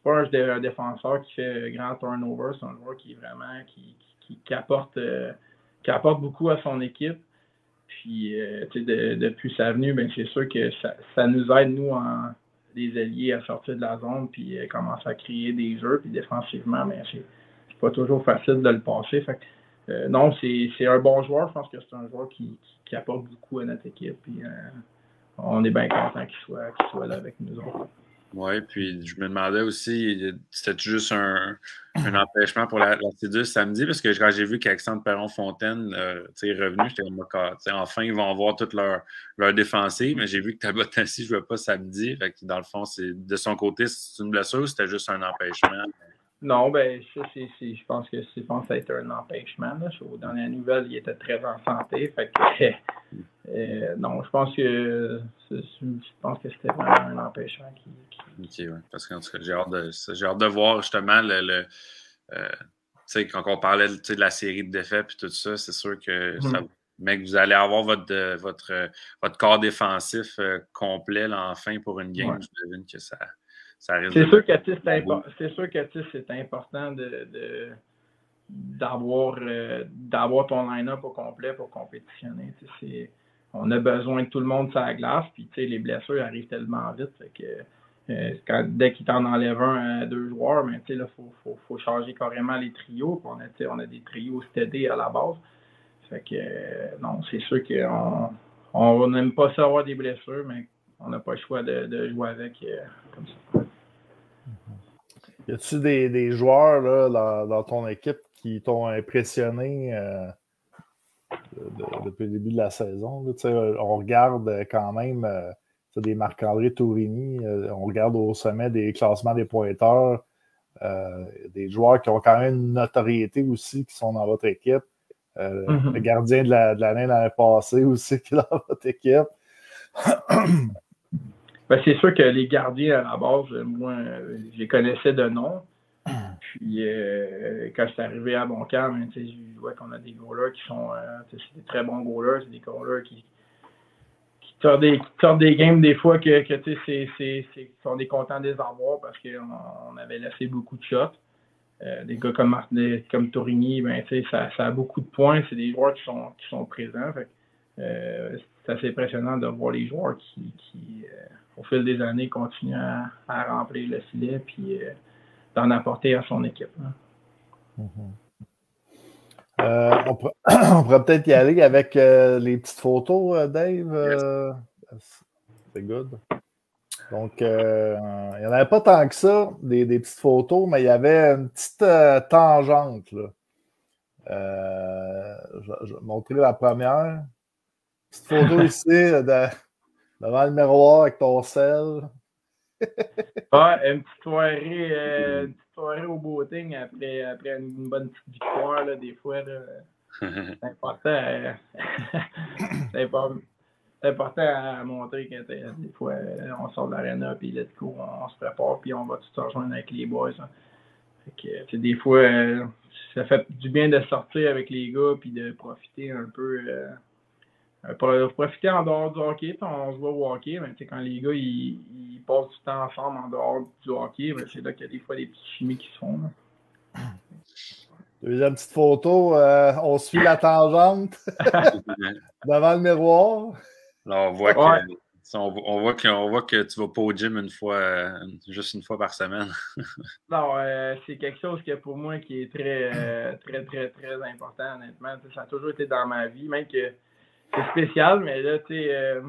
pas un défenseur qui fait grand turnover, c'est un joueur qui est vraiment, qui apporte beaucoup à son équipe. Puis, depuis sa venue, ben, c'est sûr que ça nous aide, nous, les alliés, à sortir de la zone, puis commencer à créer des jeux, puis défensivement, mais c'est pas toujours facile de le passer. Fait que, non, c'est un bon joueur. Je pense que c'est un joueur qui apporte beaucoup à notre équipe. Puis, on est bien content qu'il soit là avec nous autres. Oui, puis je me demandais aussi, c'était juste un empêchement pour la C2 samedi, parce que quand j'ai vu qu'Alexandre Perron-Fontaine est revenu, j'étais comme, enfin, ils vont avoir toute leur défensive, mais j'ai vu que Talbot Tassi ne jouait pas samedi. Fait que dans le fond, de son côté, c'est une blessure ou c'était juste un empêchement? Non, ben ça, je pense que ça a été un empêchement. Là. Dans la nouvelle, il était très en santé. Fait que, non, je pense que c'était vraiment un empêchement OK, oui. Parce qu'en tout cas, j'ai hâte de voir justement tu sais, quand on parlait de la série de défaites et tout ça, c'est sûr que mais que vous allez avoir votre corps défensif complet là, enfin pour une game. Je devine que ça risque. C'est sûr que c'est important d'avoir ton line-up au complet pour compétitionner. On a besoin de tout le monde sur la glace, puis les blessures arrivent tellement vite. Fait que, dès qu'il t'en enlève un à 2 joueurs, mais là, faut changer carrément les trios. On a des trios steady à la base. Fait que non, c'est sûr qu'on n'aime pas ça avoir des blessures, mais on n'a pas le choix de jouer avec comme ça. Y a-tu des joueurs là, dans ton équipe qui t'ont impressionné depuis le début de la saison? Là, on regarde quand même des Marc-André Tourigny, on regarde au sommet des classements des pointeurs, des joueurs qui ont quand même une notoriété aussi, qui sont dans votre équipe. Le gardien de l'année passée aussi qui est dans votre équipe. Ben, c'est sûr que les gardiens à la base, moi, je les connaissais de nom. Puis quand je suis arrivé à Montcalm, je vois qu'on a des goalers qui sont c'est des très bons goalers, c'est des goalers qui sortent des games des fois que sont des contents de les avoir parce qu'on avait laissé beaucoup de shots. Des gars comme Tourigny, ben, ça a beaucoup de points, c'est des joueurs qui sont présents. Fait, c'est assez impressionnant de voir les joueurs qui au fil des années, continuent à remplir le filet et d'en apporter à son équipe. On pourrait peut-être y aller avec les petites photos, Dave. C'est good. Donc, il n'y en avait pas tant que ça, des petites photos, mais il y avait une petite tangente. Là. Je vais montrer la première. Petite photo ici devant le miroir avec ton sel. Une petite soirée au boating après une bonne petite victoire, là, des fois. Là, c'est important. C'est important à montrer que des fois, on sort de l'aréna, puis let's go, on se prépare, puis on va tout se rejoindre avec les boys. Hein. Fait que, des fois, ça fait du bien de sortir avec les gars, puis de profiter un peu. Profiter en dehors du hockey, puis on se voit au hockey, mais quand les gars ils passent du temps ensemble en dehors du hockey, ben, c'est là qu'il y a des fois des petites chimies qui se font. Là. Deuxième petite photo, on suit la tangente devant le miroir. Là, on voit que tu vas pas au gym juste une fois par semaine. Non, c'est quelque chose que pour moi qui est très, très, très, très important, honnêtement. Ça a toujours été dans ma vie, même que c'est spécial, mais là, tu sais,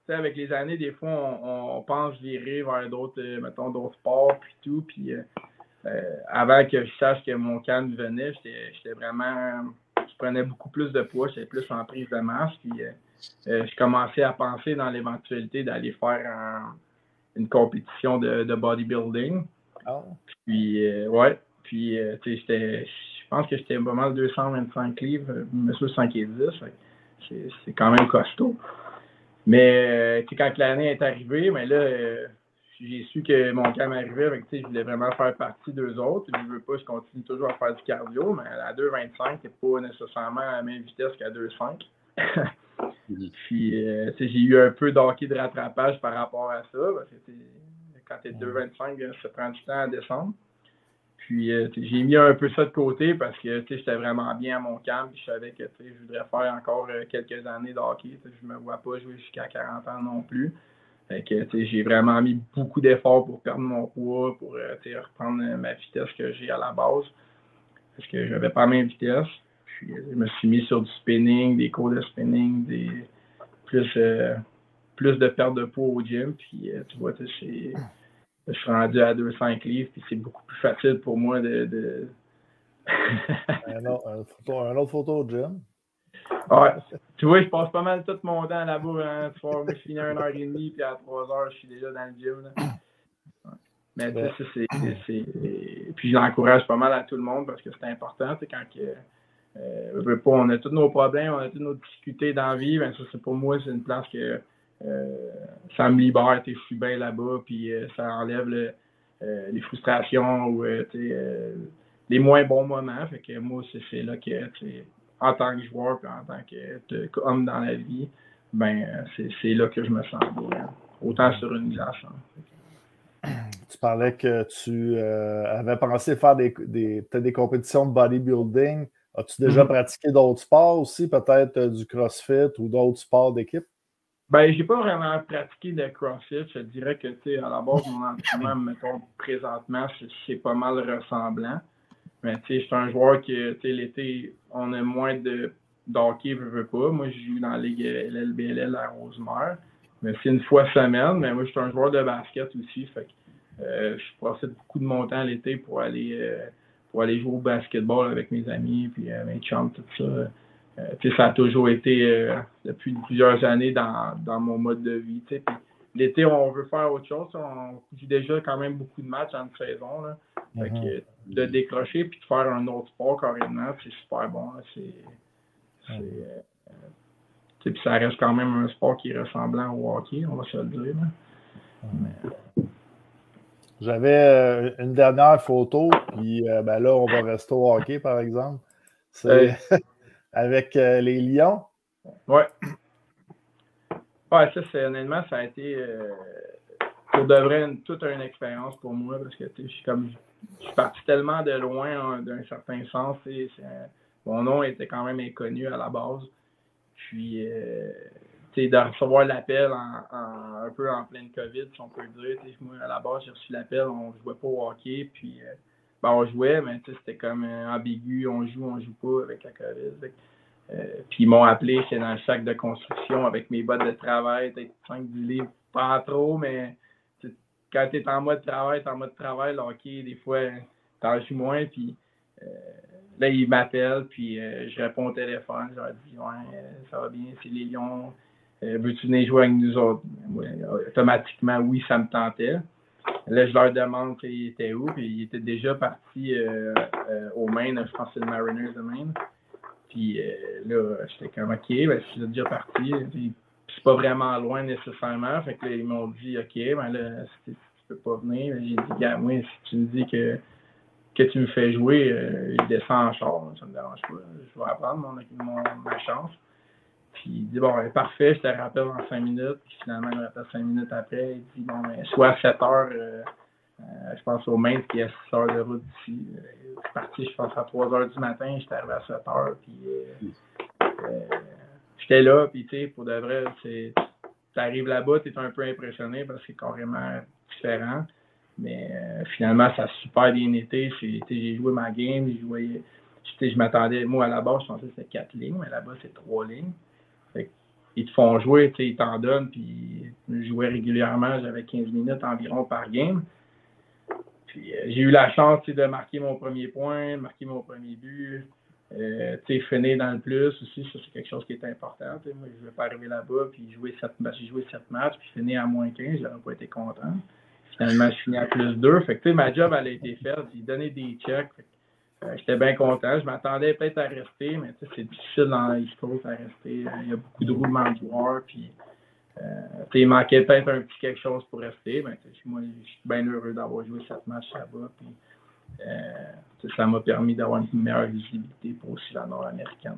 avec les années, des fois, on pense virer vers d'autres sports, puis tout, puis avant que je sache que mon camp venait, j'étais vraiment, je prenais beaucoup plus de poids, j'étais plus en prise de masse, puis je commençais à penser dans l'éventualité d'aller faire une compétition de bodybuilding. Oh. Puis, tu sais, je pense que j'étais pas mal 225 livres, monsieur 5,10. C'est quand même costaud. Mais quand l'année est arrivée, mais là, j'ai su que mon camp m'arrivait, donc je voulais vraiment faire partie d'eux autres. Je veux pas, je continue toujours à faire du cardio, mais à 2,25, c'est pas nécessairement à la même vitesse qu'à 2,5. Puis, j'ai eu un peu d'hockey de rattrapage par rapport à ça, parce que quand tu es 2,25, ça prend du temps à descendre. Puis, j'ai mis un peu ça de côté parce que j'étais vraiment bien à mon camp. Puis, je savais que je voudrais faire encore quelques années de hockey. Je ne me vois pas jouer jusqu'à 40 ans non plus. Fait que j'ai vraiment mis beaucoup d'efforts pour perdre mon poids, pour reprendre ma vitesse que j'ai à la base. Parce que je n'avais pas la même vitesse. Puis, je me suis mis sur du spinning, des cours de spinning, plus de perte de poids au gym. Puis, tu vois, je suis rendu à 2,5 livres, puis c'est beaucoup plus facile pour moi de... un autre photo au gym. Ouais. Tu vois, je passe pas mal tout mon temps là-bas. Hein. Tu vois, moi, je finis à 1h30, puis à 3h, je suis déjà dans le gym. Là. Ouais. Mais tu sais, c'est... Puis je l'encourage pas mal à tout le monde parce que c'est important. Tu sais, quand on a tous nos problèmes, on a toutes nos difficultés dans la vie, ben ça, c'est pour moi, c'est une place que... ça me libère, je suis bien là-bas, puis ça enlève les frustrations ou les moins bons moments. Fait que moi, c'est là que, en tant que joueur, puis en tant qu'homme dans la vie, ben c'est là que je me sens bien. Autant sur une glace. Hein. Tu parlais que tu avais pensé faire peut-être des compétitions de bodybuilding. As-tu déjà pratiqué d'autres sports aussi, peut-être du CrossFit ou d'autres sports d'équipe? Ben, j'ai pas vraiment pratiqué de CrossFit. Je te dirais que, à la base, mon entraînement, mettons, présentement, c'est pas mal ressemblant. Mais, je suis un joueur que, l'été, on a moins de hockey, veux pas. Moi, je joue dans la Ligue LLBLL à Rosemère. Mais c'est une fois semaine. Mais moi, je suis un joueur de basket aussi. Fait que, je profite beaucoup de mon temps l'été pour aller jouer au basketball avec mes amis, puis mes chums, tout ça. Ça a toujours été depuis plusieurs années dans mon mode de vie. Puis l'été, on veut faire autre chose. On joue déjà quand même beaucoup de matchs en saison. Là. Fait que, de décrocher puis de faire un autre sport carrément, c'est super bon. Puis ça reste quand même un sport qui est ressemblant au hockey, on va se le dire. Mais... J'avais une dernière photo, puis là, on va rester au hockey, par exemple. C'est... Avec les Lions? Ouais. Ouais, ça, honnêtement, ça a été pour de vrai toute une expérience pour moi parce que je suis parti tellement de loin d'un certain sens. Mon nom était quand même inconnu à la base. Puis, de recevoir l'appel un peu en pleine COVID, si on peut le dire. Moi, à la base, j'ai reçu l'appel, on ne jouait pas au hockey, puis on jouait, mais c'était comme ambigu, on joue pas avec la COVID. Puis ils m'ont appelé, j'étais dans le sac de construction avec mes bottes de travail, peut-être 5-10 livres, pas trop, mais quand tu es en mode travail, le hockey, des fois, t'en joues moins, puis là, ils m'appellent, puis je réponds au téléphone, je leur dis, ouais, ça va bien, c'est les Lions, veux-tu venir jouer avec nous autres? Automatiquement, oui, ça me tentait. Là, je leur demande ils étaient où, puis ils étaient déjà partis au Maine, je pense que c'est le Mariners de Maine. Puis là, j'étais comme, OK, ben, je suis déjà parti. Puis, c'est pas vraiment loin nécessairement. Fait que là, ils m'ont dit, OK, ben là, tu peux pas venir. J'ai dit, gars, moi, si tu me dis que tu me fais jouer, je descends en char. Ça me dérange pas. Je vais apprendre ma chance. Puis il dit, bon, ben, parfait, je te rappelle en 5 minutes. Puis finalement, il me rappelle 5 minutes après. Il dit, bon, ben, soit à 7 heures, je pense au Maine, qui est à 6 heures de route d'ici. Je suis parti, je pense, à 3 heures du matin. J'étais arrivé à 7 heures. Puis j'étais là. Puis tu sais, pour de vrai, tu arrives là-bas, tu es un peu impressionné parce que c'est carrément différent. Mais finalement, ça a super bien été. J'ai joué ma game. Je m'attendais, moi, à la base, je pensais que c'était 4 lignes, mais là-bas, c'est 3 lignes. Fait ils te font jouer, ils t'en donnent. Puis je jouais régulièrement. J'avais 15 minutes environ par game. Puis j'ai eu la chance de marquer mon premier point, marquer mon premier but, finir dans le plus aussi, ça c'est quelque chose qui est important. Moi, je ne vais pas arriver là-bas puis j'ai joué 7 matchs, puis finir à moins 15, j'aurais pas été content. Finalement, je finis à plus 2. Fait que ma job, elle a été faite, j'ai donné des checks. J'étais bien content. Je m'attendais peut-être à rester, mais c'est difficile dans l'East Coast à rester. Il y a beaucoup de roulements de joueurs, puis Il manquait peut-être un petit quelque chose pour rester. Ben, moi, je suis bien heureux d'avoir joué 7 matchs là-bas. Puis, ça m'a permis d'avoir une meilleure visibilité pour aussi la Nord-américaine.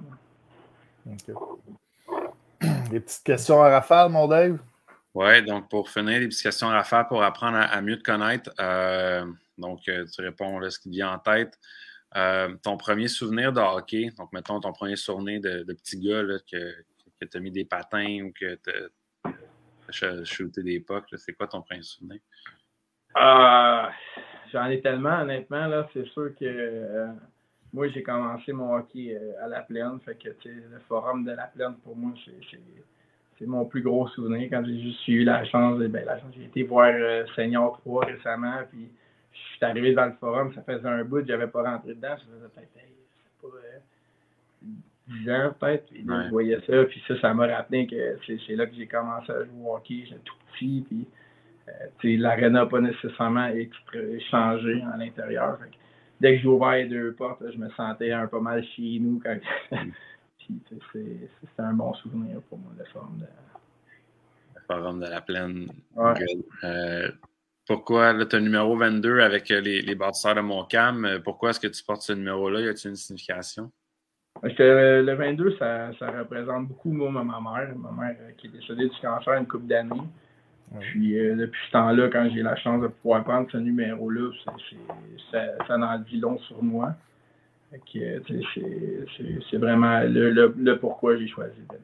Okay. Des petites questions à rafale, mon Dave? Oui, donc pour finir, des petites questions à rafale pour apprendre à mieux te connaître. Donc, tu réponds là, ce qui te vient en tête. Ton premier souvenir de hockey, donc mettons ton premier souvenir de petit gars là, que tu as mis des patins ou que tu as shooté des pucks, c'est quoi ton premier souvenir? J'en ai tellement, honnêtement, là, c'est sûr que moi, j'ai commencé mon hockey à La Plaine, fait que le forum de La Plaine, pour moi, c'est mon plus gros souvenir. Quand j'ai juste eu la chance, j'ai été voir Senior 3 récemment, puis je suis arrivé dans le forum, ça faisait un bout, j'avais pas rentré dedans, ça faisait peut-être 10 ans peut-être, puis là, je voyais ça, puis ça m'a rappelé que c'est là que j'ai commencé à jouer au hockey, j'étais tout petit, puis l'aréna n'a pas nécessairement changé à l'intérieur. Dès que j'ai ouvert les 2 portes, là, je me sentais un peu mal chez nous. Puis c'était un bon souvenir pour moi, le forum de La Plaine. Ouais. Pourquoi, là, tu as le numéro 22 avec les bâtisseurs de Montcalm, pourquoi est-ce que tu portes ce numéro-là? Y a-t-il une signification? Parce que le 22, ça représente beaucoup, moi, ma mère. Ma mère qui est décédée du cancer une couple d'années. Puis depuis ce temps-là, quand j'ai la chance de pouvoir prendre ce numéro-là, ça en dit long sur moi. C'est vraiment le pourquoi j'ai choisi le 22.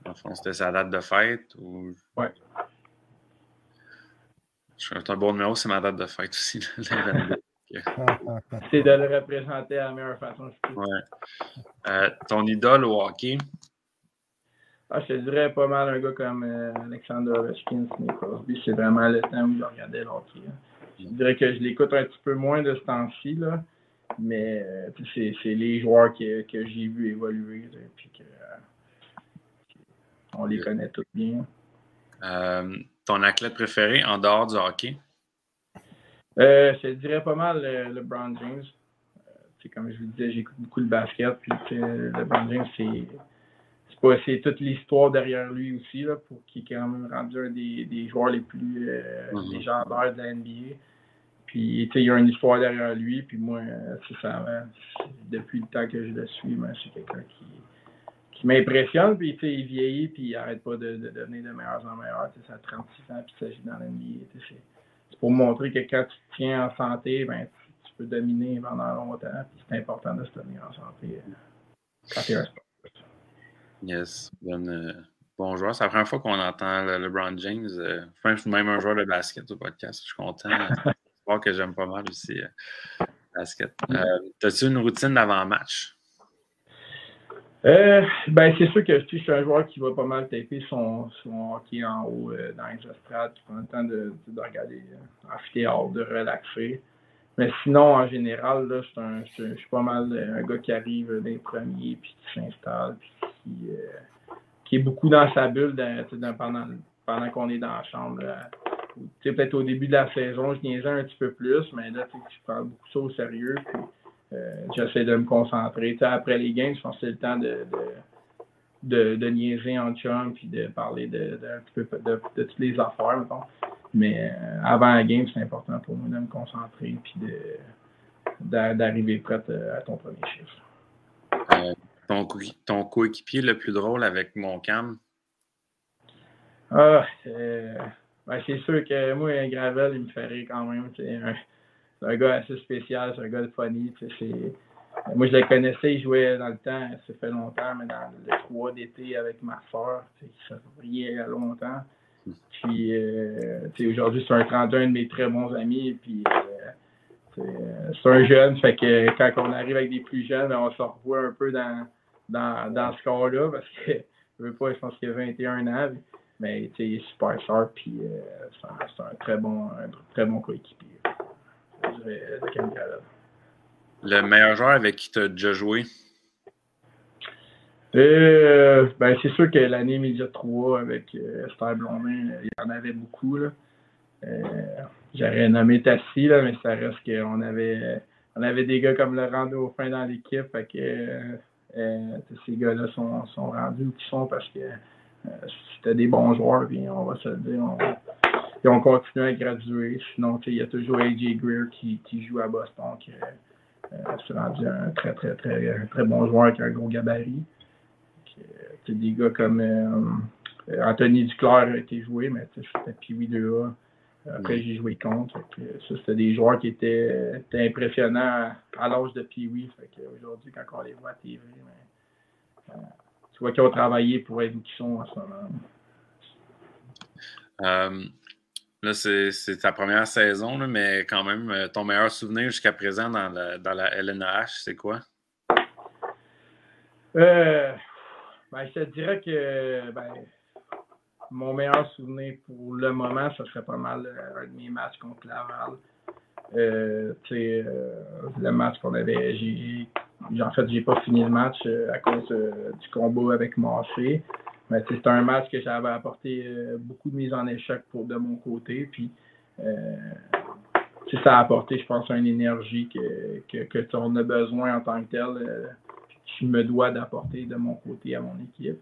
En fond, c'était sa date de fête ou... Oui. C'est un bon numéro, c'est ma date de fête aussi, le 22. C'est de le représenter à la meilleure façon. Ouais. Ton idole au hockey? Je te dirais pas mal un gars comme Alexander Ovechkin, Sidney Crosby. C'est vraiment le temps où je regardais le hockey. Je dirais que je l'écoute un petit peu moins de ce temps-ci, là, mais c'est les joueurs que j'ai vus évoluer. Puis on les connaît tous bien. Ton athlète préféré en dehors du hockey? Je te dirais pas mal LeBron James. Comme je vous disais, j'écoute beaucoup le basket. Puis LeBron James, c'est toute l'histoire derrière lui aussi, là, pour qui est quand même rendu un des joueurs les plus légendaires de la NBA. Puis, il y a une histoire derrière lui. Puis moi, depuis le temps que je le suis, c'est quelqu'un qui m'impressionne. Puis, il vieillit, puis il n'arrête pas de devenir de meilleur en meilleur. Ça a 36 ans, puis il s'agit dans la NBA. C'est pour montrer que quand tu te tiens en santé, tu peux dominer pendant longtemps. Puis c'est important de se tenir en santé quand tu es un sport. Yes, bon joueur. C'est la première fois qu'on entend LeBron James. Même un joueur de basket au podcast. Je suis content. C'est un sport que j'aime pas mal aussi, basket. T'as-tu une routine d'avant-match? C'est sûr que je suis un joueur qui va pas mal taper son hockey en haut dans les estrades, qui prend le temps de regarder amphithéâtre, de relaxer. Mais sinon, en général, là, je suis pas mal un gars qui arrive des premiers, puis qui s'installe, puis qui est beaucoup dans sa bulle pendant qu'on est dans la chambre. Peut-être au début de la saison, je niaisais un petit peu plus, mais là, je prends beaucoup ça au sérieux, puis j'essaie de me concentrer. Après les games, je pense que c'est le temps de niaiser en chum, puis de parler un petit peu de toutes les affaires, mettons. Mais avant la game, c'est important pour moi de me concentrer puis d'arriver prête à ton premier chiffre. Ton coéquipier le plus drôle avec Montcalm? C'est sûr que moi, Gravel, il me fait rire quand même. C'est un gars assez spécial, c'est un gars de funny. Moi, je le connaissais, il jouait dans le temps, ça fait longtemps, mais dans le 3 d'été avec ma soeur, ça fait il y a longtemps. Puis, aujourd'hui, c'est un 31 de mes très bons amis. Puis, c'est un jeune. Fait que quand on arrive avec des plus jeunes, on se revoit un peu dans ce corps-là. Parce que, je pense qu'il a 21 ans. Mais, il est super sharp. Puis, c'est un très bon coéquipier. Je dirais Le meilleur joueur avec qui tu as déjà joué? C'est sûr que l'année Média 3 avec Esther Blondin, il y en avait beaucoup. Là. J'aurais nommé Tassi, là, mais ça reste qu'on avait des gars comme Laurent Dauphin dans l'équipe. Fait que ces gars-là sont rendus où ils sont parce que c'était des bons joueurs, puis on va se le dire. Ils ont continué à graduer. Sinon, il y a toujours A.J. Greer qui joue à Boston, qui s'est rendu un très, très, très, très bon joueur qui a un gros gabarit. Des gars comme Anthony Duclair a été joué, mais c'était Pee-Wee 2A. Après, j'ai joué contre. Ça, c'était des joueurs qui étaient impressionnants à l'âge de Pee-Wee. Aujourd'hui, quand on les voit à TV, tu vois qu'ils ont travaillé pour être où ils sont en ce moment. Là, c'est ta première saison, là, mais quand même, ton meilleur souvenir jusqu'à présent dans la LNH, c'est quoi? Je te dirais que mon meilleur souvenir pour le moment, ça serait pas mal un de mes matchs contre Laval. Le match qu'on avait, en fait, j'ai pas fini le match à cause du combat avec Massé. Mais c'est un match que j'avais apporté beaucoup de mise en échec de mon côté. Puis ça a apporté, je pense, une énergie que on a besoin en tant que tel. Je me dois d'apporter de mon côté à mon équipe.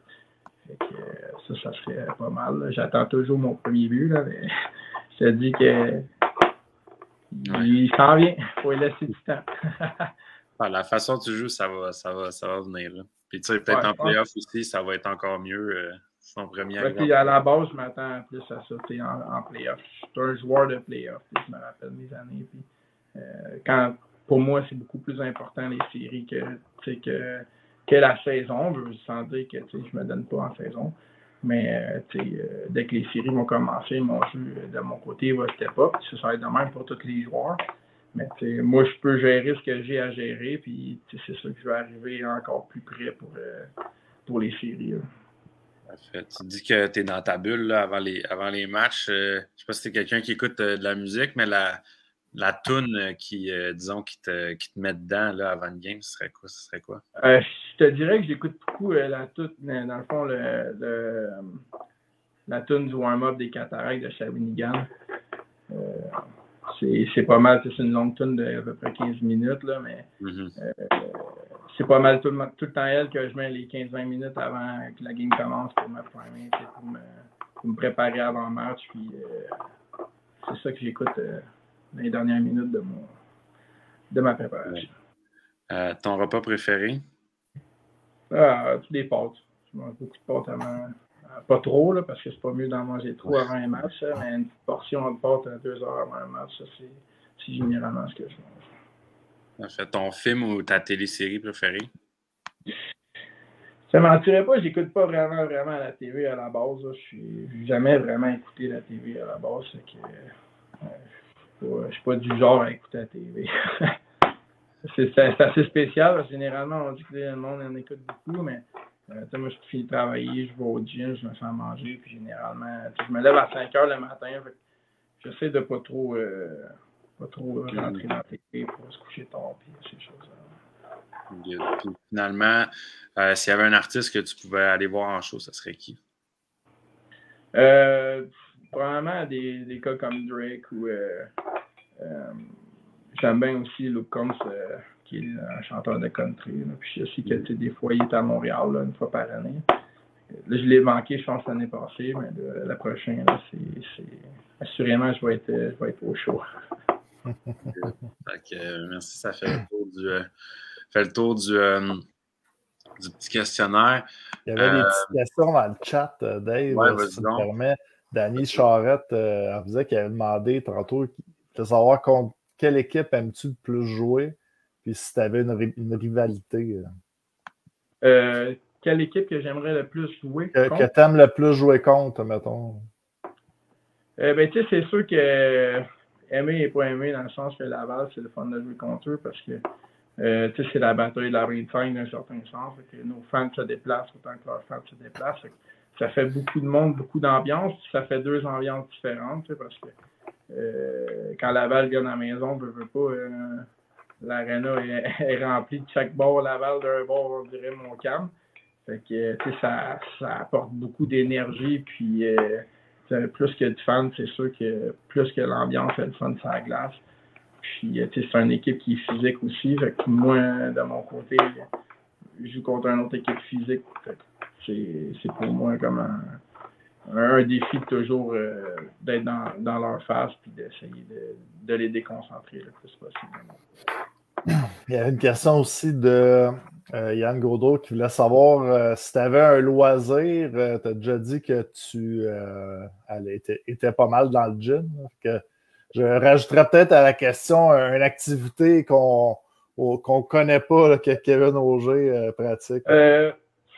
Ça serait pas mal. Là. J'attends toujours mon premier but, là, mais je te dis que il s'en vient. Il faut lui laisser du temps. La façon dont tu joues, ça va venir. Là. Puis tu sais, peut-être en playoff aussi, ça va être encore mieux. Son premier. Puis à la base, je m'attends plus à ça en playoff. Je suis un joueur de playoff. Je me rappelle mes années. Puis, pour moi, c'est beaucoup plus important les séries que la saison. Sans dire que je me donne pas en saison. Mais dès que les séries vont commencer, mon jeu de mon côté va step up. Ça va être de même pour tous les joueurs. Mais moi, je peux gérer ce que j'ai à gérer. Puis c'est ça que je vais arriver encore plus près pour les séries. Là. Parfait. Tu dis que tu es dans ta bulle là, avant les matchs. Je sais pas si tu es quelqu'un qui écoute de la musique, mais la toune qui te met dedans là, avant le game, ce serait quoi? Je te dirais que j'écoute beaucoup la toune, dans le fond, la toune du warm-up des Cataractes de Shawinigan. C'est pas mal, c'est une longue toune de à peu près 15 minutes, là, mais c'est pas mal tout le temps elle que je mets les 15-20 minutes avant que la game commence pour me primer, pour me préparer avant le match. Puis c'est ça que j'écoute dans les dernières minutes de ma préparation. Ton repas préféré? Des pâtes. Je mange beaucoup de pâtes avant. Pas trop, là, parce que c'est pas mieux d'en manger trop avant un match, mais une petite portion de pâtes à 2 heures avant un match, ça, c'est généralement ce que je mange. En fait, ton film ou ta télésérie préférée? Ça ne mentirait pas, j'écoute pas vraiment la TV à la base. Je n'ai jamais vraiment écouté la TV à la base. Je suis pas du genre à écouter la TV. c'est assez spécial, parce que généralement, on dit que le monde en écoute beaucoup, mais moi, je finis de travailler, je vais au gym, je me fais manger, puis généralement, je me lève à 5 heures le matin, j'essaie de pas trop rentrer dans la TV pour se coucher tard, puis ces choses-là. Puis, finalement, s'il y avait un artiste que tu pouvais aller voir en show, ça serait qui? Probablement des gars comme Drake ou j'aime bien aussi Luke Combs, qui est un chanteur de country. Là. Puis je sais que des fois, il est à Montréal là, une fois par année. Là, je l'ai manqué, je pense, l'année passée, mais la prochaine, là, assurément, je vais être au show. Merci, ça fait le tour du petit questionnaire. Il y avait des petites questions dans le chat, Dave, si tu me permets. Danny Charette, elle disait qu'elle avait demandé tantôt de savoir contre quelle équipe aimes-tu le plus jouer, puis si tu avais une rivalité. Quelle équipe que j'aimerais le plus jouer contre? Que tu aimes le plus jouer contre, mettons. Tu sais, c'est sûr que aimer et pas aimer, dans le sens que Laval, c'est le fun de jouer contre eux, parce que tu sais, c'est la bataille de la Riverside d'un certain sens. Que nos fans se déplacent autant que leurs fans se déplacent. Ça fait beaucoup de monde, beaucoup d'ambiance. Ça fait 2 ambiances différentes, parce que quand Laval vient à la maison, on veut pas, l'aréna est remplie de chaque bord. Laval d'un bord, on dirait Montcalm. Fait que ça apporte beaucoup d'énergie. Puis plus que de fans, c'est sûr que plus que l'ambiance est le fun sur la glace. Puis c'est une équipe qui est physique aussi. Fait que moi, de mon côté, je joue contre une autre équipe physique. c'est pour moi comme un défi de toujours d'être dans leur face puis d'essayer de les déconcentrer le plus possible. Il y a une question aussi de Yann Gaudreau qui voulait savoir si tu avais un loisir. Tu as déjà dit que tu étais pas mal dans le gym. Que je rajouterais peut-être à la question une activité qu'on ne connaît pas, là, que Kevin Auger pratique. Je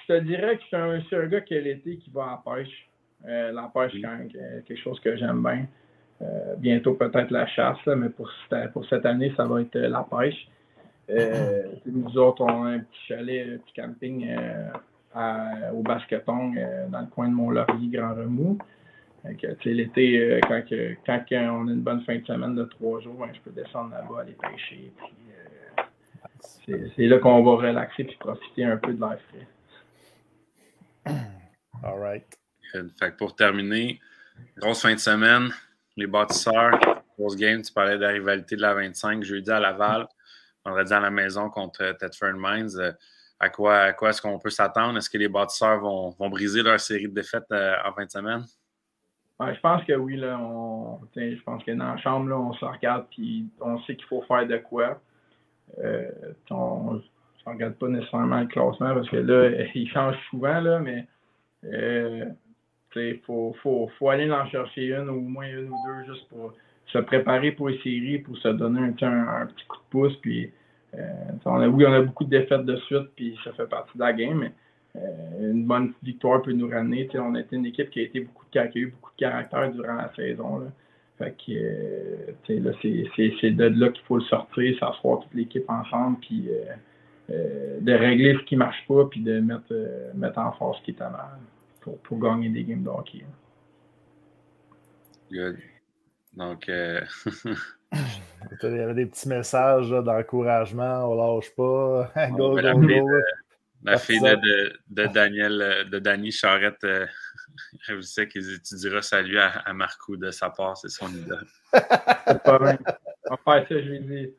te dirais que c'est un gars qui a l'été qui va à la pêche. La pêche, c'est quand même quelque chose que j'aime bien. Bientôt peut-être la chasse, là, mais pour cette année, ça va être la pêche. Nous autres, on a un petit chalet, un petit camping au Basqueton, dans le coin de Mont-Laurier, Grand Remous. L'été, quand on a une bonne fin de semaine de 3 jours, je peux descendre là-bas, aller pêcher. C'est là qu'on va relaxer et profiter un peu de l'air frais. All right. Fait que pour terminer, grosse fin de semaine, les bâtisseurs, grosse game, tu parlais de la rivalité de la 25, jeudi à Laval, vendredi à la maison contre Thetford Mines. À quoi est-ce qu'on peut s'attendre? Est-ce que les bâtisseurs vont briser leur série de défaites en fin de semaine? Ouais, je pense que oui. Là, je pense que dans la chambre, là, on se regarde et on sait qu'il faut faire de quoi. On ne regarde pas nécessairement le classement parce que là, il change souvent, là, mais il faut aller en chercher une, ou au moins une ou deux, juste pour se préparer pour les séries, pour se donner un petit coup de pouce. Puis, on a beaucoup de défaites de suite, puis ça fait partie de la game, mais une bonne victoire peut nous ramener. On a été une équipe qui a eu beaucoup de caractère durant la saison. Là. Fait que là, c'est de là qu'il faut le sortir, s'asseoir toute l'équipe ensemble, puis de régler ce qui ne marche pas, puis de mettre en force ce qui est à mal pour gagner des games de hockey. Good. Donc, il y avait des petits messages d'encouragement, on lâche pas. Go, la go, go. La fille de Danny Charrette réussit qu'il dit tu diras salut à Marco de sa part, c'est son idole. C'est pas vrai. On va faire ça, je lui dis.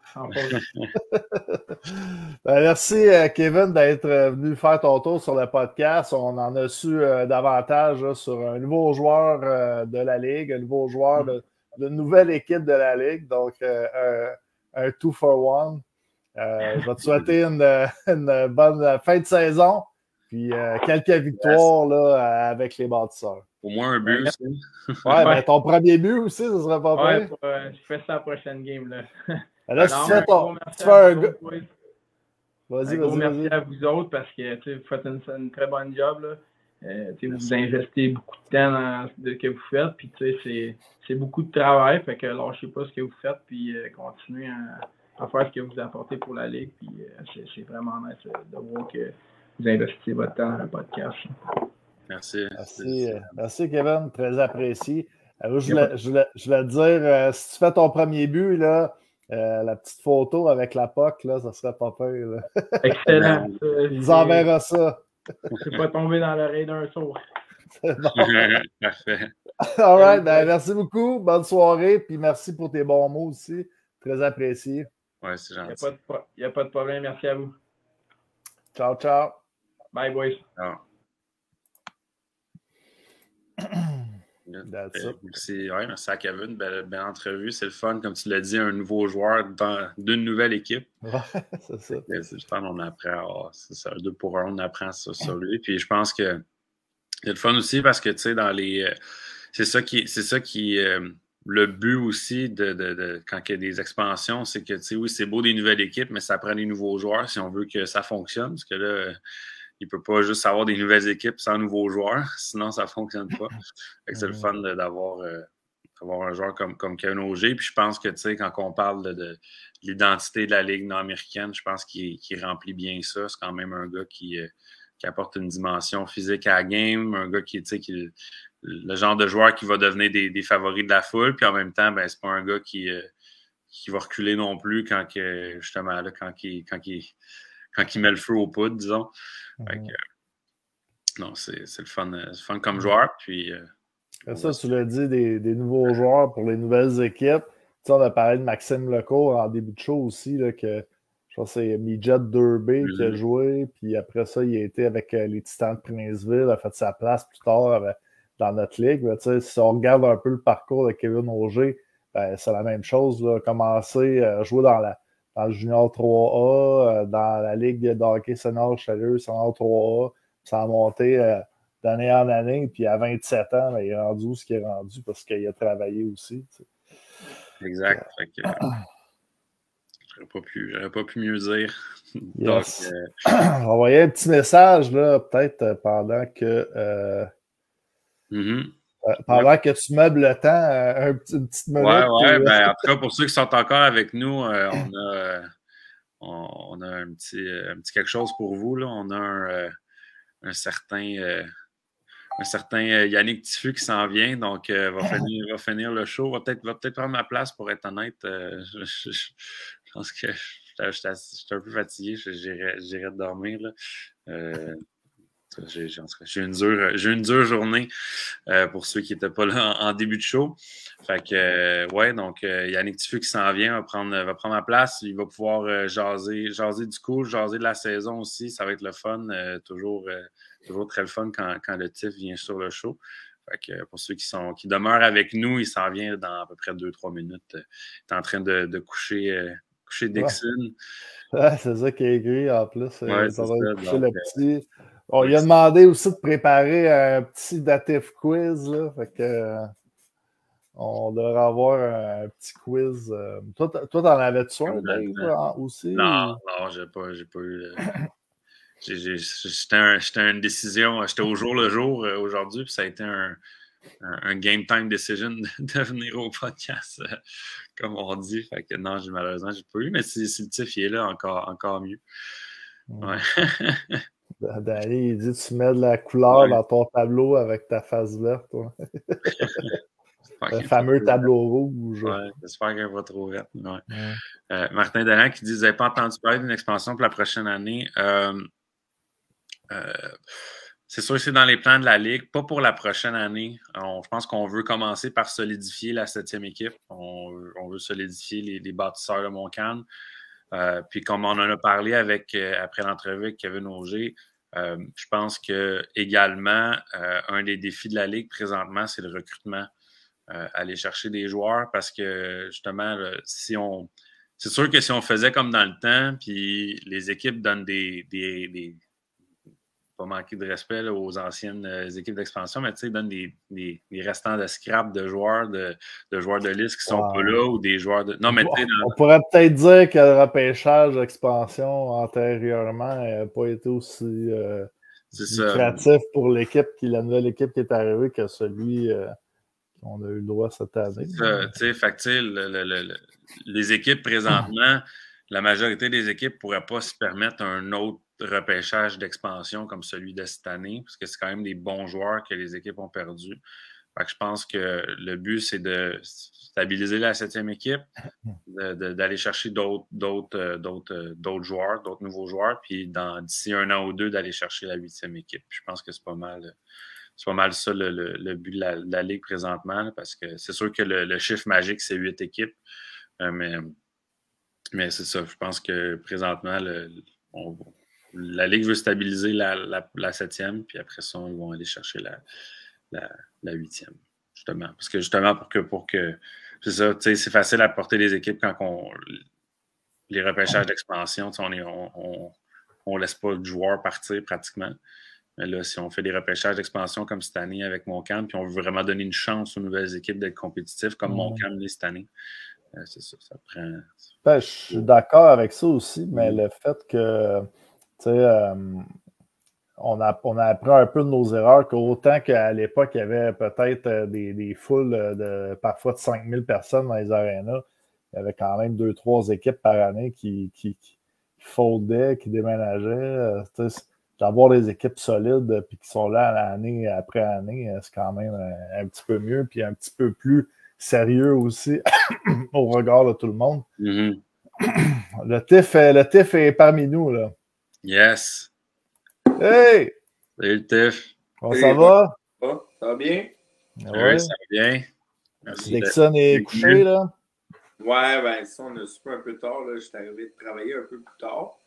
Merci, Kevin, d'être venu faire ton tour sur le podcast. On en a su davantage là, sur un nouveau joueur de la Ligue, un nouveau joueur de nouvelle équipe de la Ligue, donc un 2-for-1. Je vais te souhaiter une bonne fin de saison, puis quelques victoires là, avec les bâtisseurs. Au moins un but aussi. Ouais, ben, ton premier but aussi, ce serait pas ouais, vrai. je fais ça la prochaine game. Là, là si tu fais un gars. Vas-y. Merci à vous autres parce que vous faites une très bonne job. Là. Vous investissez beaucoup de temps dans ce que vous faites, puis c'est beaucoup de travail, fait que lâchez pas ce que vous faites, puis continuez à faire ce que vous apportez pour la Ligue, puis c'est vraiment nice de voir que vous investissez votre temps dans le podcast. Merci, Kevin, très apprécié. Je voulais te dire, si tu fais ton premier but, là, la petite photo avec la POC, là, ça serait pas pire. Là. Excellent. Il nous enverra ça. Je ne suis pas tombé dans l'oreille d'un sourd. Parfait. All right, ben, merci beaucoup. Bonne soirée. Puis merci pour tes bons mots aussi. Très apprécié. Oui, c'est gentil. Il n'y a pas de problème. Merci à vous. Ciao, ciao. Bye, boys. Ciao. Merci à Kevin. Belle entrevue. C'est le fun, comme tu l'as dit, un nouveau joueur d'une nouvelle équipe. Ouais, c'est ça. C'est le fun, on apprend. C'est ça, 2 pour 1, on apprend ça sur lui. Puis je pense que c'est le fun aussi parce que, tu sais, dans les. C'est ça qui le but aussi de quand il y a des expansions, c'est que, tu sais, oui, c'est beau des nouvelles équipes, mais ça prend des nouveaux joueurs si on veut que ça fonctionne. Parce que là, il ne peut pas juste avoir des nouvelles équipes sans nouveaux joueurs, sinon ça ne fonctionne pas. Fait que c'est le fun d'avoir un joueur comme Kevin Auger. Puis je pense que, tu sais, quand on parle de l'identité de la Ligue nord-américaine, je pense qu'il remplit bien ça. C'est quand même un gars qui apporte une dimension physique à la game, un gars qui le genre de joueur qui va devenir des favoris de la foule, puis en même temps, ben c'est pas un gars qui va reculer non plus quand il met le feu aux poudres, disons. Fait que, non, c'est le fun comme joueur. Puis, ça, tu l'as dit, des nouveaux joueurs pour les nouvelles équipes. Tu sais, on a parlé de Maxime Lecourt en début de show aussi, là, que Je pense que c'est Midget 2B qui a joué, puis après ça, il a été avec les Titans de Princeville, a fait sa place plus tard dans notre ligue. Mais, si on regarde un peu le parcours de Kevin Auger, ben, c'est la même chose. Là. Commencer à jouer dans le Junior 3A, dans la Ligue de hockey senior Chaleur, senior 3A, ça a monté d'année en année, puis à 27 ans, ben, il est rendu où ce qu'il est rendu parce qu'il a travaillé aussi. T'sais. Exact. J'aurais pas pu mieux dire. Yes. Donc, envoyer un petit message, là, peut-être pendant que pendant que tu meubles le temps, une petite minute. Ouais, ben, en tout cas, pour ceux qui sont encore avec nous, on a un petit quelque chose pour vous. Là. On a un certain Yannick Tiffu qui s'en vient, donc va finir le show. Va peut-être prendre ma place, pour être honnête. Je pense que je suis un peu fatigué. J'irai dormir. Là. J'ai une dure journée pour ceux qui n'étaient pas là en début de show. Fait que, ouais, donc Yannick Tiffu qui s'en vient va prendre ma place. Il va pouvoir jaser du coup, jaser de la saison aussi. Ça va être le fun. Toujours très le fun quand le Tif vient sur le show. Fait que pour ceux qui demeurent avec nous, il s'en vient dans à peu près 2-3 minutes. Il est en train de coucher Dixon. Ouais, c'est ça qui est écrit en plus. Ouais, c'est ça. Coucher le petit. On lui a demandé aussi de préparer un petit datif quiz. Là, fait que, on devrait avoir un petit quiz. Toi, t'en avais-tu un, Dave, aussi? Non, j'ai pas eu. J'étais une décision. J'étais au jour le jour aujourd'hui, puis ça a été un game time decision de venir au podcast, comme on dit. Fait que non, malheureusement, j'ai pas eu. Mais si le Tif est là, encore mieux. Ouais. D'aller, il dit tu mets de la couleur dans ton tableau avec ta face verte. Toi. Le fameux tableau rouge. Ouais, j'espère qu'elle va trop vite. Ouais. Martin Delan qui dit: vous n'avez pas entendu parler d'une expansion pour la prochaine année. C'est sûr que c'est dans les plans de la Ligue, pas pour la prochaine année. Je pense qu'on veut commencer par solidifier la 7e équipe. On veut solidifier les bâtisseurs de Montcalm. Puis comme on en a parlé après l'entrevue avec Kevin Auger, je pense que également un des défis de la Ligue présentement, c'est le recrutement. Aller chercher des joueurs parce que justement, c'est sûr que si on faisait comme dans le temps, puis les équipes donnent pas manquer de respect là, aux anciennes équipes d'expansion, mais tu sais, donnent des restants de scrap de joueurs de liste qui sont pas là ou des joueurs de. Non, mais on pourrait peut-être dire que le repêchage d'expansion antérieurement n'a pas été aussi créatif pour la nouvelle équipe qui est arrivée que celui qu'on a eu le droit cette année. C'est ça, tu sais, les équipes présentement, la majorité des équipes ne pourraient pas se permettre un autre repêchage d'expansion comme celui de cette année, parce que c'est quand même des bons joueurs que les équipes ont perdus. Fait que je pense que le but, c'est de stabiliser la 7e équipe, d'aller chercher d'autres joueurs, d'autres nouveaux joueurs, puis d'ici 1 an ou 2, d'aller chercher la 8e équipe. Puis je pense que c'est pas mal ça le but de la Ligue présentement, là, parce que c'est sûr que le chiffre magique, c'est 8 équipes, mais c'est ça. Je pense que présentement, la Ligue veut stabiliser la 7e, puis après ça, ils vont aller chercher la 8e, justement. Parce que justement, pour que c'est ça, tu sais, c'est facile à porter les équipes quand les repêchages d'expansion, on laisse pas de joueurs partir pratiquement. Mais là, si on fait des repêchages d'expansion comme cette année avec Montcalm, puis on veut vraiment donner une chance aux nouvelles équipes d'être compétitifs comme Montcalm cette année, c'est ça, ça prend... Ben, je suis d'accord avec ça aussi, mais le fait que, tu sais, on a appris un peu de nos erreurs, qu'autant qu'à l'époque, il y avait peut-être des foules de parfois de 5000 personnes dans les arénas, il y avait quand même 2-3 équipes par année qui foldaient, qui déménageaient. D'avoir des équipes solides puis qui sont là année après année, c'est quand même un petit peu mieux puis un petit peu plus sérieux aussi au regard de tout le monde. Mm-hmm. Le Tif est parmi nous, là. Yes. Hey! Salut le Tif. Comment ça va? Ça va bien? Ouais. Ça va bien. Merci. Dixon est couché, là? Ouais, ben ça, on a soupé un peu tard. Là. J'étais arrivé de travailler un peu plus tard.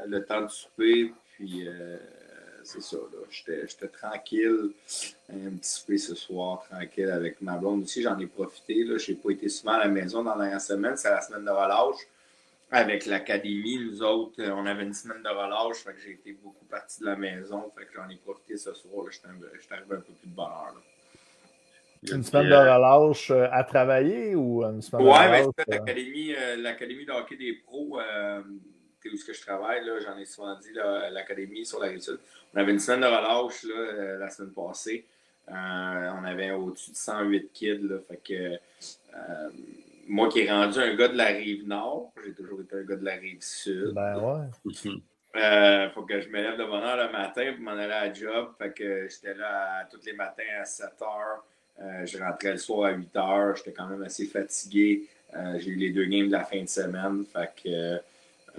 Le temps de souper, puis c'est ça. J'étais tranquille. Un petit souper ce soir, tranquille avec ma blonde aussi. J'en ai profité. Je n'ai pas été souvent à la maison dans la dernière semaine. C'est la semaine de relâche. Avec l'académie, nous autres, on avait une semaine de relâche. Fait que j'ai été beaucoup parti de la maison. Fait que j'en ai profité ce soir. J'étais arrivé un peu plus de bonheur. Là. Une semaine de relâche à travailler ou une semaine de relâche? Oui, mais l'académie de hockey des pros, où est-ce que je travaille, là, j'en ai souvent dit, l'académie sur la Rive-Sud. On avait une semaine de relâche là, la semaine passée. On avait au-dessus de 108 kids. Là, fait que moi qui ai rendu un gars de la Rive-Nord, j'ai toujours été un gars de la Rive-Sud. Ben ouais. Faut que je me lève de bonne heure le matin pour m'en aller à la job. Fait que j'étais là tous les matins à 7 heures. Je rentrais le soir à 8 heures. J'étais quand même assez fatigué. J'ai eu les 2 games de la fin de semaine. Fait que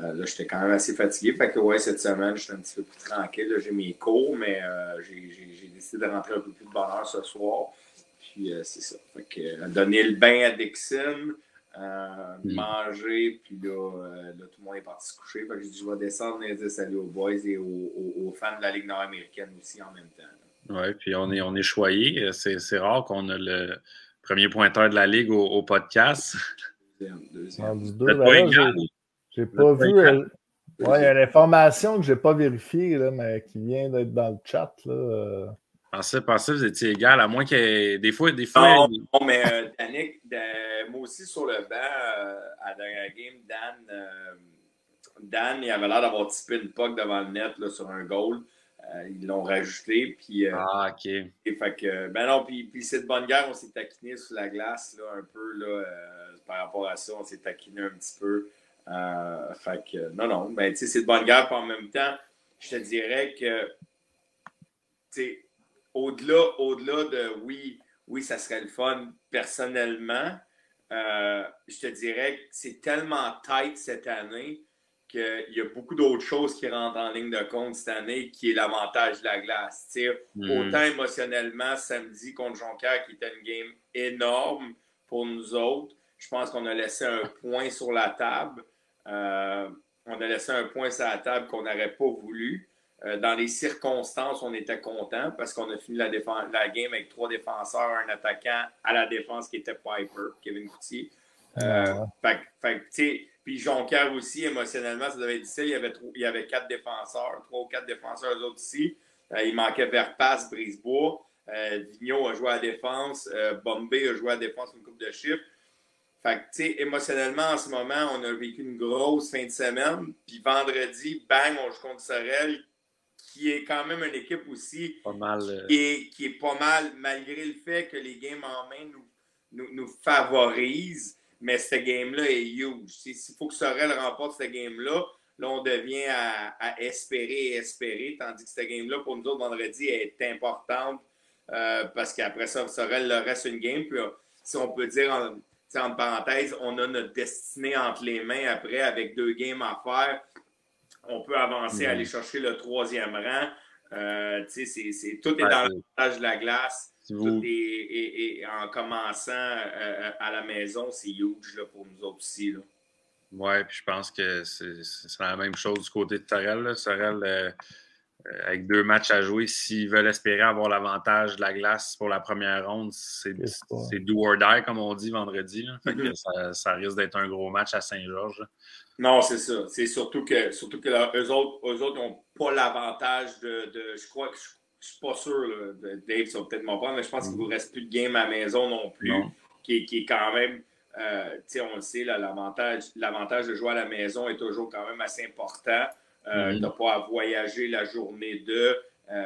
là, j'étais quand même assez fatigué. Fait que ouais, cette semaine, j'étais un petit peu plus tranquille. Là, j'ai mes cours, mais j'ai décidé de rentrer un peu plus de bonne heure ce soir. Puis c'est ça. Fait que donner le bain à Dixon, manger, puis là, tout le monde est parti se coucher. Fait que j'ai dit, je vais descendre et dire salut aux boys et aux fans de la Ligue nord-américaine aussi en même temps. Oui, puis on est choyés. C'est rare qu'on a le premier pointeur de la Ligue au podcast. Deuxième. J'ai pas vu. Il y a l'information que j'ai pas vérifiée, là, mais qui vient d'être dans le chat. Là. Pensez que vous étiez égal, à moins que des fois. Non, mais Danick, moi aussi sur le banc, à la dernière game, Dan, il avait l'air d'avoir typé une puck devant le net là, sur un goal. Ils l'ont rajouté. Puis, OK. Et fait que, ben non, puis c'est de bonne guerre, on s'est taquiné sur la glace là, un peu là, par rapport à ça, on s'est taquiné un petit peu. Fait que, non, ben tu sais, c'est de bonne guerre, puis en même temps, je te dirais que, tu sais, au-delà de oui, ça serait le fun personnellement, je te dirais que c'est tellement tight cette année qu'il y a beaucoup d'autres choses qui rentrent en ligne de compte cette année, qui est l'avantage de la glace. Autant émotionnellement, samedi contre Jonquière, qui était une game énorme pour nous autres, je pense qu'on a laissé un point sur la table. On a laissé un point sur la table qu'on n'aurait pas voulu. Dans les circonstances, on était content parce qu'on a fini la game avec 3 défenseurs, un attaquant à la défense qui était Piper, Kevin Coutier. Puis Jonquière aussi, émotionnellement, ça devait être difficile. Il y avait 4 défenseurs, 3 ou 4 défenseurs, eux autres aussi. Il manquait Verpasse, Brisebois. Vigneault a joué à la défense. Bombay a joué à la défense une coupe de chiffres. Fait que, tu sais, émotionnellement, en ce moment, on a vécu une grosse fin de semaine. Puis vendredi, bang, on joue contre Sorel, qui est quand même une équipe aussi pas mal, qui est pas mal, malgré le fait que les games en main nous favorisent. Mais cette game-là est huge. S'il faut que Sorel remporte cette game-là, là, on devient à espérer, tandis que cette game-là, pour nous autres, vendredi, est importante parce qu'après ça, Sorel leur reste une game. Puis, si on peut dire, en parenthèse, on a notre destinée entre les mains après avec 2 games à faire. On peut avancer, aller chercher le 3e rang. Tout est dans l'avantage de la glace. Tout est en commençant à la maison, c'est huge là, pour nous autres aussi. Oui, puis je pense que c'est la même chose du côté de Sorel. Sorel, avec 2 matchs à jouer, s'ils veulent espérer avoir l'avantage de la glace pour la première ronde, c'est do or die, comme on dit vendredi. Fait que ça risque d'être un gros match à Saint-Georges. Non, c'est ça. C'est surtout que là, eux autres n'ont pas l'avantage de je crois que je suis pas sûr, là, Dave, ça va peut-être m'en prendre, mais je pense qu'il ne vous reste plus de game à la maison non plus, qui est quand même, on le sait, là, l'avantage de jouer à la maison est toujours quand même assez important. Tu n'as pas à voyager la journée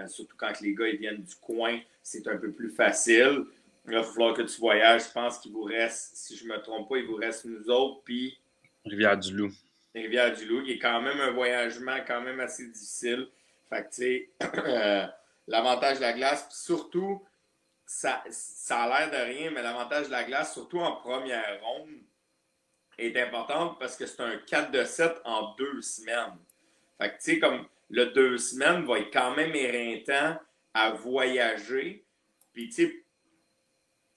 surtout quand les gars ils viennent du coin, c'est un peu plus facile. Là, il va falloir que tu voyages. Je pense qu'il vous reste, si je ne me trompe pas, il vous reste nous autres, puis Rivière-du-Loup. Rivière-du-Loup, qui est quand même un voyagement quand même assez difficile. Fait que, tu sais, l'avantage de la glace, puis surtout, ça a l'air de rien, mais l'avantage de la glace, surtout en première ronde, est important parce que c'est un 4-7 en 2 semaines. Fait que, tu sais, comme le 2 semaines va être quand même éreintant à voyager. Puis, tu sais,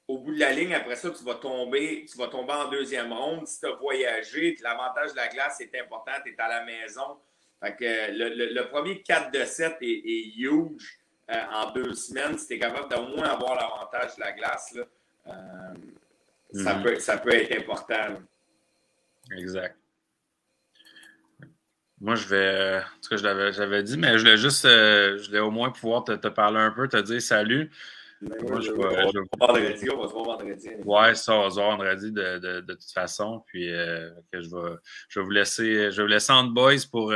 au bout de la ligne, après ça, tu vas tomber en deuxième ronde. Si tu as voyagé, l'avantage de la glace est important, tu es à la maison. Fait que le premier 4 de 7 est huge en 2 semaines. Si tu es capable d'au moins avoir l'avantage de la glace, là, ça peut être important. Là. Exact. Moi, je vais. En tout cas, j'avais dit, mais je voulais au moins pouvoir te parler un peu, te dire salut. Moi, on va se voir vendredi. Ouais, ça, on va se voir vendredi de toute façon. Puis que je vais vous laisser entre boys pour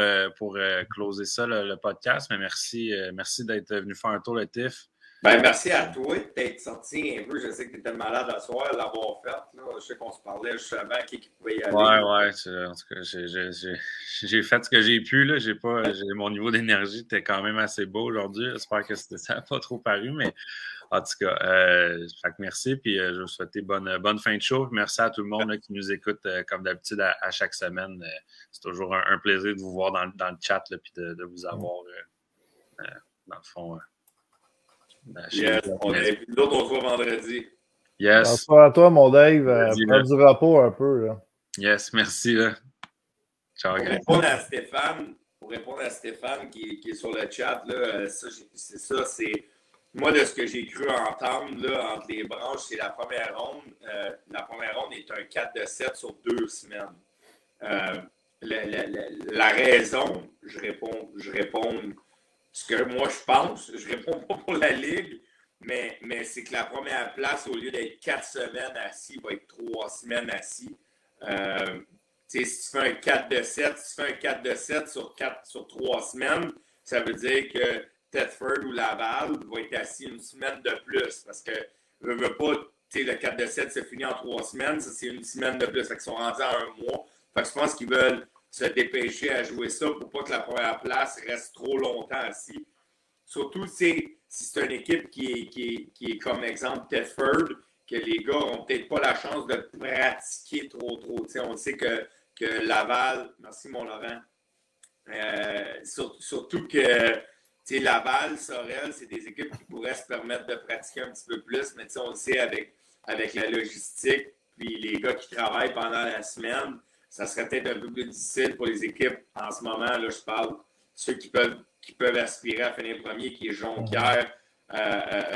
closer ça, le podcast. Mais merci d'être venu faire un tour le TIFF. Ben, merci à toi d'être sorti un peu. Je sais que tu étais malade à soir, l'avoir fait. Là. Je sais qu'on se parlait juste avant qui pouvait y aller. Ouais. En tout cas, j'ai fait ce que j'ai pu. Là. Mon niveau d'énergie était quand même assez beau aujourd'hui. J'espère que ça n'a pas trop paru, mais en tout cas, fait que merci. Puis je vous souhaite bonne fin de show. Merci à tout le monde là, qui nous écoute comme d'habitude à chaque semaine. C'est toujours un plaisir de vous voir dans le chat et de vous avoir dans le fond. Yes, l'autre, on se voit vendredi. Yes. Bonsoir à toi, mon Dave. Prends du repos un peu. Là. Yes, merci. Là. Ciao, pour répondre à Stéphane qui est sur le chat, là, c'est moi de ce que j'ai cru entendre là, entre les branches, c'est la première ronde. La première ronde est un 4 de 7 sur 2 semaines. La raison, je réponds ce que moi je pense, je réponds pas pour la Ligue, mais c'est que la première place, au lieu d'être 4 semaines assis, va être 3 semaines assis. Si tu fais un 4 de 7, sur 3 semaines, ça veut dire que Thetford ou Laval va être assis une semaine de plus. Parce que veut pas, le 4 de 7 se finit en 3 semaines, ça c'est une semaine de plus. Fait qu'ils sont rendus à 1 mois. Fait que je pense qu'ils veulent se dépêcher à jouer ça pour pas que la première place reste trop longtemps assis. Surtout si c'est une équipe qui est comme exemple Thetford, que les gars n'ont peut-être pas la chance de pratiquer trop. T'sais, on sait que Laval, merci mon Laurent, surtout que Laval, Sorel, c'est des équipes qui pourraient se permettre de pratiquer un petit peu plus, mais on le sait avec la logistique, puis les gars qui travaillent pendant la semaine, ça serait peut-être un peu plus difficile pour les équipes en ce moment. Là, je parle ceux qui peuvent aspirer à finir premier, qui est Jonquière,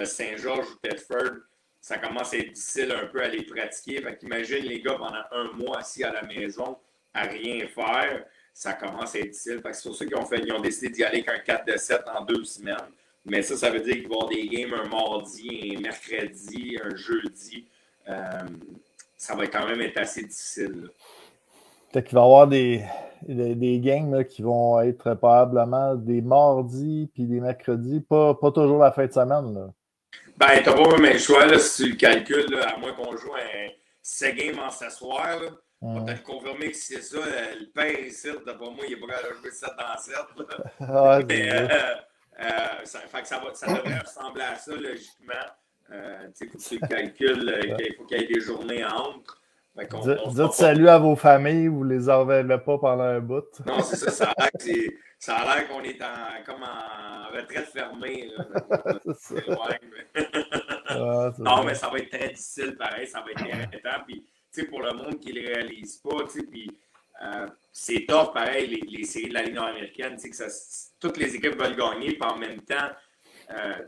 Saint-Georges ou Thetford. Ça commence à être difficile un peu à les pratiquer. Fait qu'imagine les gars pendant 1 mois assis à la maison à rien faire. Ça commence à être difficile. Fait que c'est pour ça qu'ils ont décidé d'y aller avec un 4 de 7 en 2 semaines. Mais ça veut dire qu'il va y avoir des games un mardi, un mercredi, un jeudi. Ça va quand même être assez difficile. Là. Peut-être qu'il va y avoir des games là, qui vont être probablement des mardis puis des mercredis, pas toujours la fin de semaine. Là. Ben, t'as pas même choix là, si tu le calcules, là, à moins qu'on joue un 7 games en s'asseoir. On va te confirmer que c'est ça. Le père ici, d'après moi, il est pas à jouer 7 dans 7. Ah, ça devrait ressembler à ça, logiquement. Il faut que tu le calcules, il faut qu'il y ait des journées entre. Dites salut à vos familles, vous les enverrez pas pendant un bout. Non, c'est ça. Ça a l'air qu'on est comme en retraite fermée. C'est loin, mais... non, mais ça va être très difficile, pareil. Ça va être irritant. Puis, pour le monde qui ne le réalise pas, puis c'est tough, pareil, les séries de la Ligue nord-américaine. Toutes les équipes veulent gagner, puis en même temps,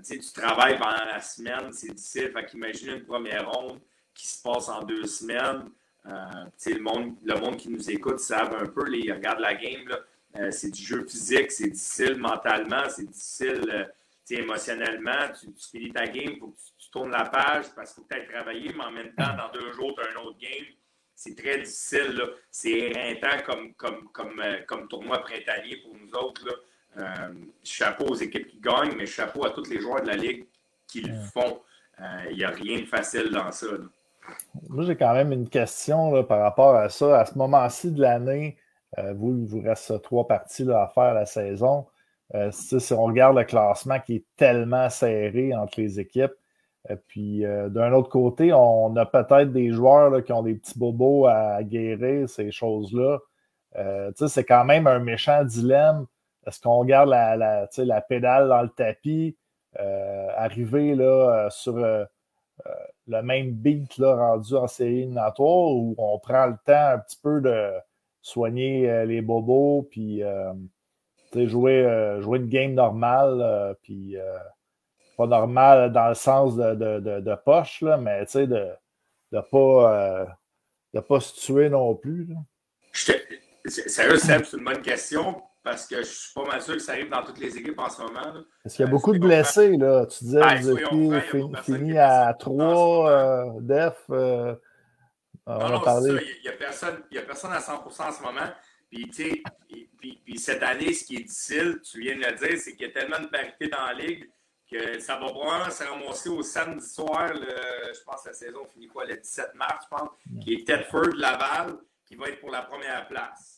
tu travailles pendant la semaine, c'est difficile. Fait qu'imagine une première ronde qui se passe en 2 semaines. Le monde qui nous écoute savent un peu, ils regardent la game, là, c'est du jeu physique, c'est difficile mentalement, c'est difficile émotionnellement. Tu finis ta game, il faut que tu tournes la page parce qu'il faut peut-être travailler, mais en même temps, dans 2 jours, tu as un autre game. C'est très difficile. Là. C'est éreintant comme tournoi printanier pour nous autres. Là. Chapeau aux équipes qui gagnent, mais chapeau à tous les joueurs de la Ligue qui le font. Il n'y a rien de facile dans ça. Là. Moi, j'ai quand même une question là, par rapport à ça. À ce moment-ci de l'année, il vous reste 3 parties là, à faire la saison. Si on regarde le classement qui est tellement serré entre les équipes, puis d'un autre côté, on a peut-être des joueurs là, qui ont des petits bobos à guérir, ces choses-là. C'est quand même un méchant dilemme. Est-ce qu'on garde la pédale dans le tapis, arriver là, sur le même beat là, rendu en série éliminatoire où on prend le temps un petit peu de soigner les bobos, puis jouer une game normale, puis pas normale dans le sens de poche, là, mais de pas se tuer non plus. Là. Sérieux, Seb, c'est une bonne question. Parce que je suis pas mal sûr que ça arrive dans toutes les équipes en ce moment. Là. Parce qu'il y a beaucoup de blessés, là. Tu disais que vous étiez fini à 3, Def. On a parlé. C'est ça. Il n'y a personne à 100% en ce moment. Puis, tu sais, puis cette année, ce qui est difficile, tu viens de le dire, c'est qu'il y a tellement de parité dans la ligue que ça va probablement se ramasser au samedi soir. Je pense que la saison finit quoi, le 17 mars, je pense, qui est Thetford Laval, qui va être pour la première place.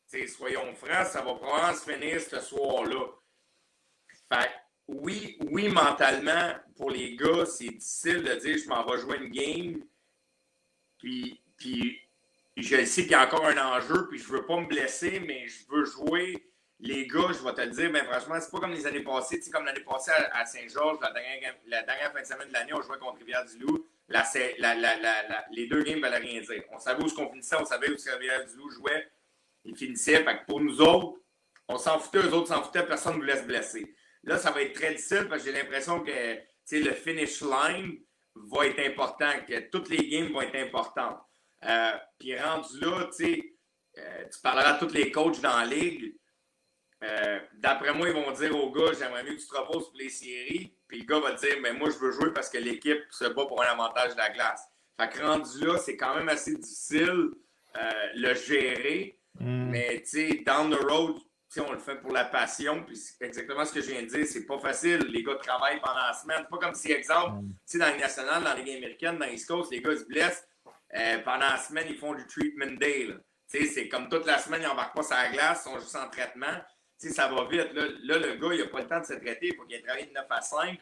T'sais, soyons francs, ça va probablement se finir ce soir-là. Fait oui, mentalement, pour les gars, c'est difficile de dire je m'en vais jouer une game, puis je sais qu'il y a encore un enjeu, puis je veux pas me blesser, mais je veux jouer. Les gars, je vais te le dire, ben franchement, c'est pas comme les années passées. Comme l'année passée à Saint-Georges, la dernière fin de semaine de l'année, on jouait contre Rivière-du-Loup. Les 2 games ne valaient rien dire. On savait où on finissait, on savait où Rivière-du-Loup jouait. Ils finissaient. Fait que pour nous autres, on s'en foutait, eux autres s'en foutaient, personne ne voulait se blesser. Là, ça va être très difficile parce que j'ai l'impression que le finish line va être important, que toutes les games vont être importantes. Puis rendu là, tu parleras à tous les coachs dans la ligue. D'après moi, ils vont dire au gars, j'aimerais mieux que tu te reposes pour les séries. Puis le gars va dire, mais moi, je veux jouer parce que l'équipe se bat pour un avantage de la glace. Fait que rendu là, c'est quand même assez difficile le gérer. Mais, tu sais, down the road, on le fait pour la passion. Puis c'est exactement ce que je viens de dire. C'est pas facile. Les gars travaillent pendant la semaine. C'est pas comme si, exemple, dans les nationales, dans les Ligue américaine, dans l'East Coast, les gars se blessent. Pendant la semaine, ils font du treatment day. C'est comme toute la semaine, ils n'embarquent pas sur la glace, ils sont juste en traitement. T'sais, ça va vite. Là, le gars, il n'a pas le temps de se traiter. Il faut qu'il ait travaillé de 9 à 5.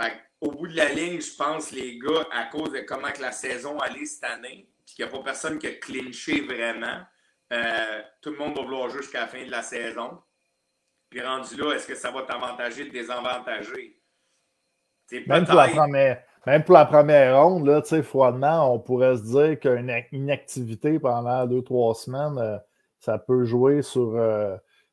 Fait au bout de la ligne, je pense, les gars, à cause de comment que la saison allait cette année, puis qu'il n'y a pas personne qui a clinché vraiment, tout le monde va vouloir jouer jusqu'à la fin de la saison. Puis rendu là, est-ce que ça va t'avantager ou te désavantager? Même pour la première ronde, là, froidement, on pourrait se dire qu'une inactivité pendant 2-3 semaines, ça peut jouer sur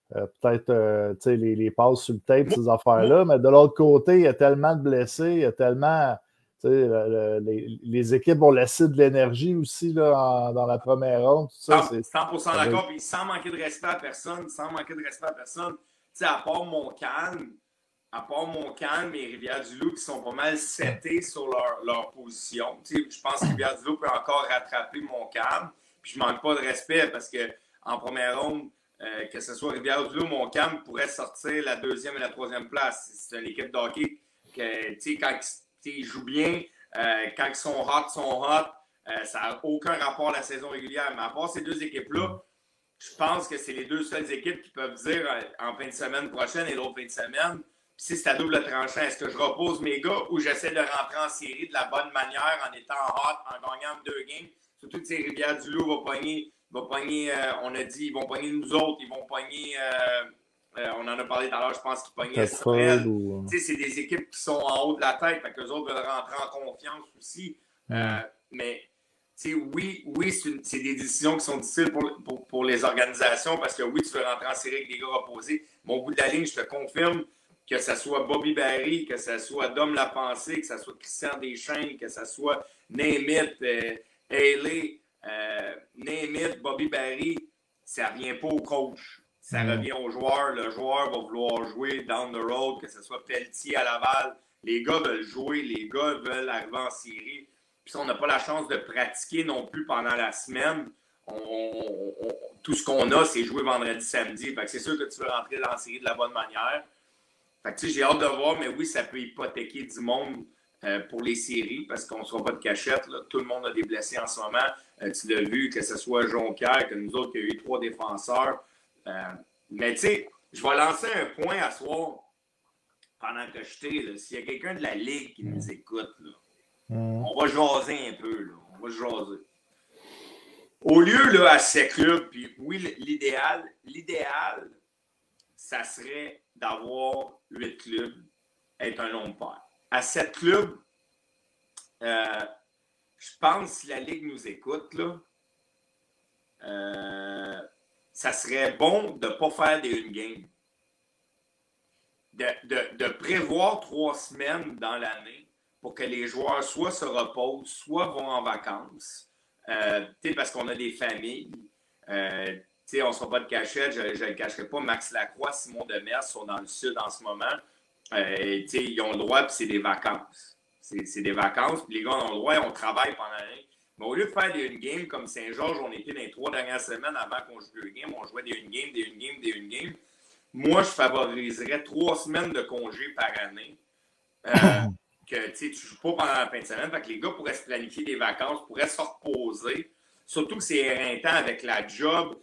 peut-être les passes sur le tape, ces affaires-là. Mais de l'autre côté, il y a tellement de blessés, il y a tellement... les équipes ont laissé de l'énergie aussi là, dans la première ronde. Tout ça, 100% d'accord. Puis sans manquer de respect à personne, à part Montcalm et Rivière-du-Loup qui sont pas mal setés sur leur position. Je pense que Rivière-du-Loup peut encore rattraper Montcalm. Puis je manque pas de respect parce qu'en première ronde, que ce soit Rivière-du-Loup ou Montcalm pourrait sortir la 2e et la 3e place. C'est une équipe de hockey que, quand ils jouent bien, quand ils sont hot, ça n'a aucun rapport à la saison régulière. Mais à part ces 2 équipes-là, je pense que c'est les 2 seules équipes qui peuvent dire en fin de semaine prochaine et l'autre fin de semaine, si c'est à double tranchant, est-ce que je repose mes gars ou j'essaie de rentrer en série de la bonne manière en étant hot, en gagnant 2 games? Surtout que Rivière-du-Loup va pogner, on a dit, ils vont pogner nous autres, ils vont pogner... on en a parlé tout à l'heure, je pense qu'ils pognaient Sorel. C'est des équipes qui sont en haut de la tête, fait que les autres veulent rentrer en confiance aussi. Mais oui, c'est des décisions qui sont difficiles pour les organisations parce que oui, tu veux rentrer en série avec des gars reposés. Mais au bout de la ligne, je te confirme que ce soit Bobby Barry, que ce soit Dom Lapensée, que ce soit Christian Deschaines, que ce soit Némit, Haley, Némit, Bobby Barry, ça ne revient pas au coach. Ça revient au joueur. Le joueur va vouloir jouer down the road, que ce soit Pelletier à Laval. Les gars veulent jouer, les gars veulent arriver en série. Puis si on n'a pas la chance de pratiquer non plus pendant la semaine, tout ce qu'on a, c'est jouer vendredi, samedi. Fait que c'est sûr que tu veux rentrer dans la série de la bonne manière. Fait que j'ai hâte de voir, mais oui, ça peut hypothéquer du monde pour les séries parce qu'on ne sera pas de cachette. Là. Tout le monde a des blessés en ce moment. Tu l'as vu, que ce soit Jonquière, que nous autres, qu'il y a eu 3 défenseurs. Mais tu sais, je vais lancer un point à soir pendant que je t'ai. S'il y a quelqu'un de la Ligue qui nous écoute, là, on va jaser un peu. Là, on va jaser. Au lieu, là, à ces clubs, puis oui, l'idéal, ça serait d'avoir 8 clubs, être un nombre pair. À 7 clubs, je pense que si la Ligue nous écoute, là, ça serait bon de ne pas faire des une game. De prévoir 3 semaines dans l'année pour que les joueurs soit se reposent, soit vont en vacances. Parce qu'on a des familles. On ne sera pas de cachette, je ne le cacherai pas. Max Lacroix, Simon Demers sont dans le sud en ce moment. Ils ont le droit, puis c'est des vacances. C'est des vacances, puis les gars ont le droit et on travaille pendant l'année. Mais au lieu de faire des une game comme Saint-Georges, on était dans les 3 dernières semaines avant qu'on joue 2 games, on jouait des une game, des une game, des une game. Moi, je favoriserais 3 semaines de congé par année. Que tu ne joues pas pendant la fin de semaine. Fait que les gars pourraient se planifier des vacances, pourraient se reposer. Surtout que c'est éreintant avec la job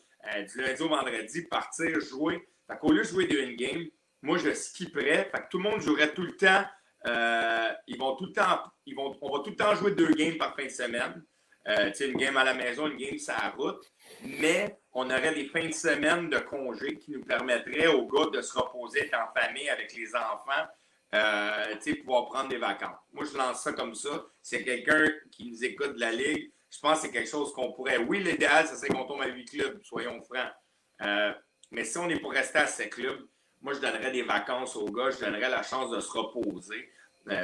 du lundi au vendredi, partir, jouer. Fait qu'au lieu de jouer des une game, moi, je skipperais. Fait que tout le monde jouerait tout le temps. On va tout le temps jouer 2 games par fin de semaine. Une game à la maison, une game sur la route. Mais on aurait des fins de semaine de congé qui nous permettraient aux gars de se reposer, être en famille avec les enfants, pouvoir prendre des vacances. Moi, je lance ça comme ça. C'est quelqu'un qui nous écoute de la Ligue. Je pense que c'est quelque chose qu'on pourrait... Oui, l'idéal, ça serait qu'on tombe à 8 clubs, soyons francs. Mais si on est pour rester à ces clubs, moi, je donnerais des vacances aux gars, je donnerais la chance de se reposer.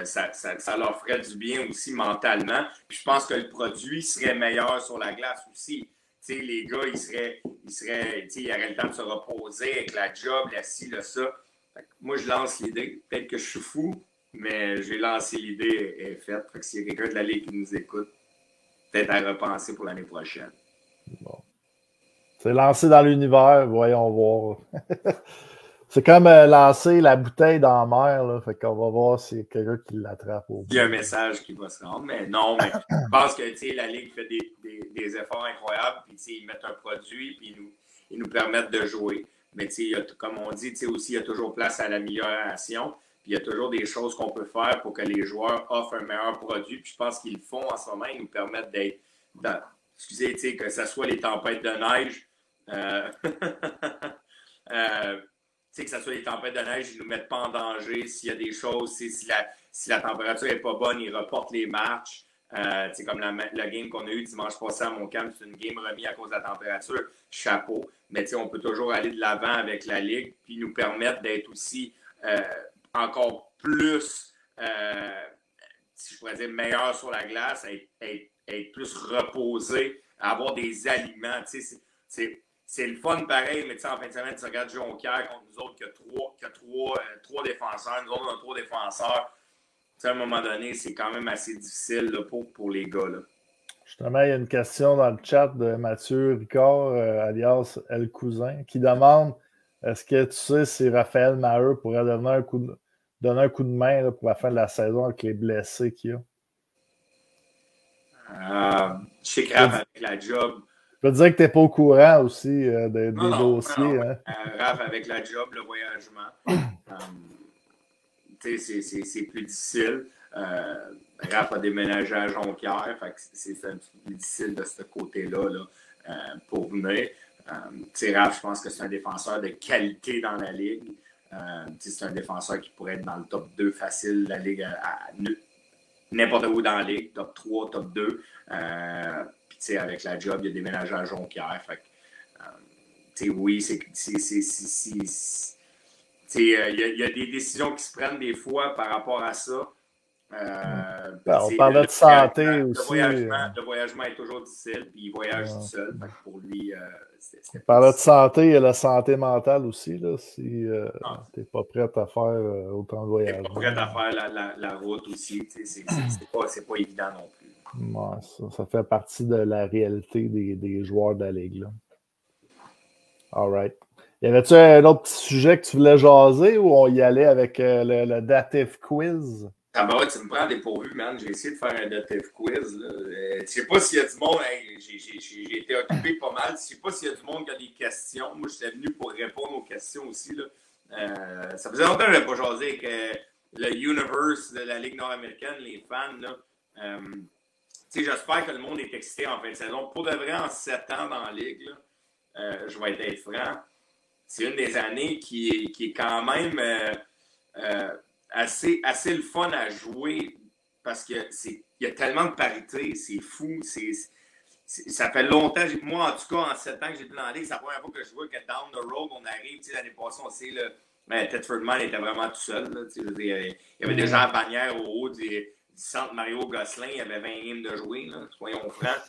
Ça leur ferait du bien aussi mentalement. Puis je pense que le produit serait meilleur sur la glace aussi. Les gars, ils auraient le temps de se reposer avec la job, la ci, le ça. Moi, je lance l'idée. Peut-être que je suis fou, mais j'ai lancé l'idée, elle est faite. Fait que s'il y a quelqu'un de la Ligue qui nous écoute, peut-être à repenser pour l'année prochaine. Bon. C'est lancé dans l'univers, voyons voir. C'est comme lancer la bouteille dans la mer, là. Fait qu'on va voir s'il y a quelqu'un qui l'attrape au bout. Il y a un message qui va se rendre, mais non, mais je pense que la Ligue fait des efforts incroyables, puis ils mettent un produit, puis ils nous permettent de jouer. Mais comme on dit, aussi, il y a toujours place à l'amélioration, puis il y a toujours des choses qu'on peut faire pour que les joueurs offrent un meilleur produit, puis je pense qu'ils le font en ce moment, ils nous permettent d'être excusez, que ce soit les tempêtes de neige, que ce soit les tempêtes de neige, ils ne nous mettent pas en danger. S'il y a des choses, si la température n'est pas bonne, ils reportent les matchs. Comme la game qu'on a eue dimanche passé à Montcalm, c'est une game remise à cause de la température. Chapeau. Mais on peut toujours aller de l'avant avec la Ligue puis nous permettre d'être aussi encore plus, si je pourrais dire, meilleur sur la glace, être plus reposé, avoir des aliments. C'est le fun pareil, mais en fin de semaine, tu regardes Jonquière contre nous autres qui a trois défenseurs. Nous autres, on a 3 défenseurs. À un moment donné, c'est quand même assez difficile là, pour les gars. Là. Justement, il y a une question dans le chat de Mathieu Ricard, alias El Cousin, qui demande est-ce que tu sais si Raphaël Maheu pourrait donner un coup de main là, pour la fin de la saison avec les blessés qu'il y a? Je sais que Raph avec la job. Je peux te dire que tu n'es pas au courant aussi des dossiers. Non. Hein? Raph avec la job, le voyagement. C'est plus difficile. Raph a déménagé à Jonquière, fait que c'est un petit peu plus difficile de ce côté-là là, pour venir. Raph, je pense que c'est un défenseur de qualité dans la Ligue. C'est un défenseur qui pourrait être dans le top 2 facile de la Ligue à n'importe où dans la Ligue, top 3, top 2. Puis avec la job, il a déménagé à Jonquière. Fait que, oui, il y a des décisions qui se prennent des fois par rapport à ça. On parlait de santé aussi. Le voyagement est toujours difficile, puis il voyage tout seul. Fait que pour lui, on parlait de santé, il y a la santé mentale aussi. Là, si tu n'es pas prête à faire autant de voyages. Tu n'es pas prête à faire la route aussi. C'est pas évident non plus. Ouais, ça fait partie de la réalité des joueurs de la Ligue. Là. All right. Y avait-tu un autre petit sujet que tu voulais jaser ou on y allait avec le dative quiz? Ah ben ouais, tu me prends dépourvu, man. J'ai essayé de faire un dative quiz. Je sais pas s'il y a du monde. J'ai été occupé pas mal. Je sais pas s'il y a du monde qui a des questions. Moi, j'étais venu pour répondre aux questions aussi. Là. Ça faisait longtemps que je n'avais pas jasé avec le universe de la Ligue nord-américaine, les fans. Là. J'espère que le monde est excité en fin de saison. Pour de vrai, en 7 ans dans la Ligue, là, je vais être franc. C'est une des années qui est quand même assez le fun à jouer parce que il y a tellement de parité, c'est fou. Ça fait longtemps, moi en tout cas, en 7 ans que j'étais dans la ligue, c'est la première fois que je vois que down the road, on arrive, l'année passée, on sait, Tedford Man était vraiment tout seul. Là, il y avait déjà la bannière au haut du centre Mario Gosselin, il y avait 20 games de jouer, là, soyons francs.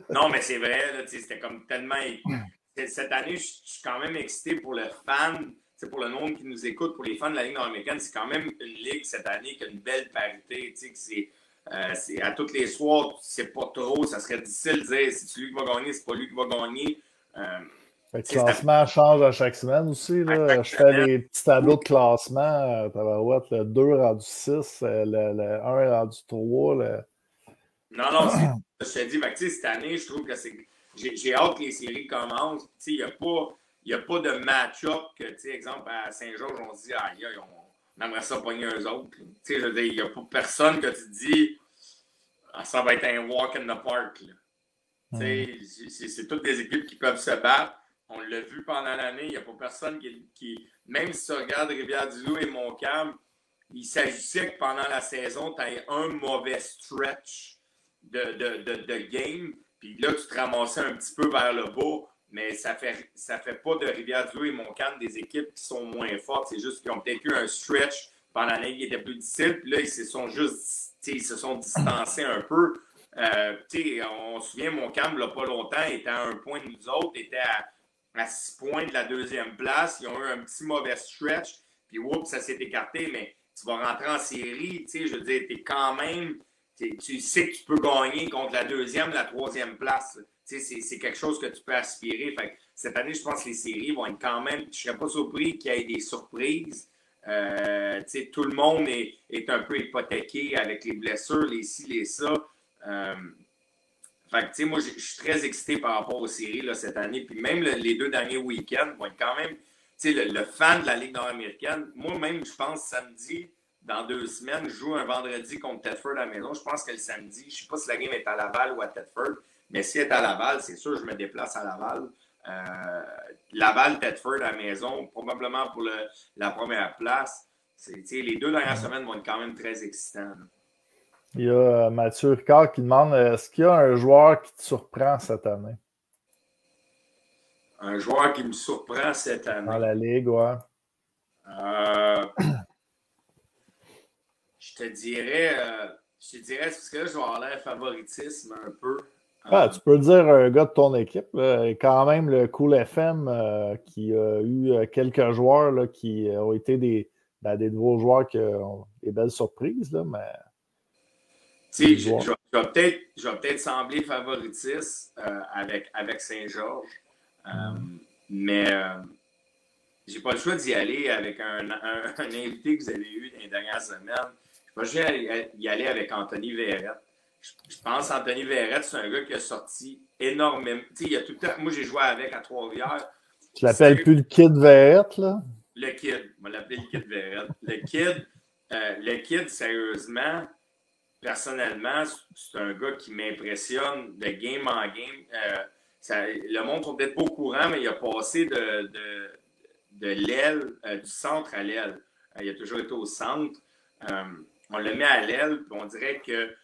Non, mais c'est vrai, là, c'était comme tellement. Cette année, je suis quand même excité pour le fan, pour le nombre qui nous écoute, pour les fans de la Ligue nord-américaine. C'est quand même une ligue cette année qui a une belle parité. Que c'est à tous les soirs, c'est pas trop. Ça serait difficile de dire si c'est lui qui va gagner, c'est pas lui qui va gagner. Le classement change à chaque semaine aussi. Là. Je fais des petits tableaux de classement. Le 2 rendu 6, le 1 rendu 3. Non, je te dis, cette année, je trouve que j'ai hâte que les séries commencent. Il n'y a pas de match-up que, exemple, à Saint-Georges, on se dit, on aimerait ça pogner eux autres. Je veux dire, il n'y a pas personne que tu te dis, ça va être un walk in the park. C'est toutes des équipes qui peuvent se battre. On l'a vu pendant l'année, il n'y a pas personne qui même si tu regardes Rivière-du-Loup et Montcalm, il s'agissait que pendant la saison, tu aies un mauvais stretch de game, puis là, tu te ramassais un petit peu vers le bas, mais ça fait pas de Rivière-du-Loup et Montcalm des équipes qui sont moins fortes. C'est juste qu'ils ont peut-être eu un stretch pendant l'année qui était plus difficile, puis là, ils se sont distancés un peu. On se souvient, Montcalm, il n'y a pas longtemps, était à 1 point de nous autres, était à 6 points de la 2e place. Ils ont eu un petit mauvais stretch, puis ça s'est écarté, mais tu vas rentrer en série, je veux dire, t'es quand même, tu sais que tu peux gagner contre la 2e, la 3e place. C'est quelque chose que tu peux aspirer. Fait que cette année, je pense que les séries vont être quand même, je ne serais pas surpris qu'il y ait des surprises. Tout le monde est un peu hypothéqué avec les blessures, les ci, les ça. Fait que, moi, je suis très excité par rapport aux séries là, cette année. Puis même les 2 derniers week-ends vont être quand même, le fan de la Ligue nord-américaine. Moi-même, je pense samedi, dans 2 semaines, je joue un vendredi contre Tedford à la maison. Je pense que le samedi, je ne sais pas si la game est à Laval ou à Tedford, mais si elle est à Laval, c'est sûr, je me déplace à Laval. Laval-Tedford à la maison, probablement pour la première place. Les 2 dernières semaines vont être quand même très excitants. Là. Il y a Mathieu Ricard qui demande est-ce qu'il y a un joueur qui te surprend cette année? Un joueur qui me surprend cette année. Dans la Ligue, ouais. Je te dirais, parce que là, je vais avoir l'air favoritisme un peu. Tu peux dire un gars de ton équipe. Là, quand même, le Cool FM qui a eu quelques joueurs là, qui ont été des nouveaux joueurs qui ont des belles surprises, là, mais. Je vais peut-être sembler favoritiste avec Saint-Georges, mais j'ai pas le choix d'y aller avec un invité que vous avez eu dans les dernières semaines. Je pas le choix d'y aller avec Anthony Verrette. Je pense qu'Anthony Verrette, c'est un gars qui a sorti énormément. Il y a tout le temps. Moi, j'ai joué avec à Trois-Rivières. Tu l'appelles plus le Kid Verrette, là? Le Kid. On va l'appeler le Kid Verrette. Le Kid, sérieusement. Personnellement, c'est un gars qui m'impressionne de game en game. Le monde sont peut-être pas au courant, mais il a passé de l'aile, du centre à l'aile. Il a toujours été au centre. On le met à l'aile, puis on dirait que,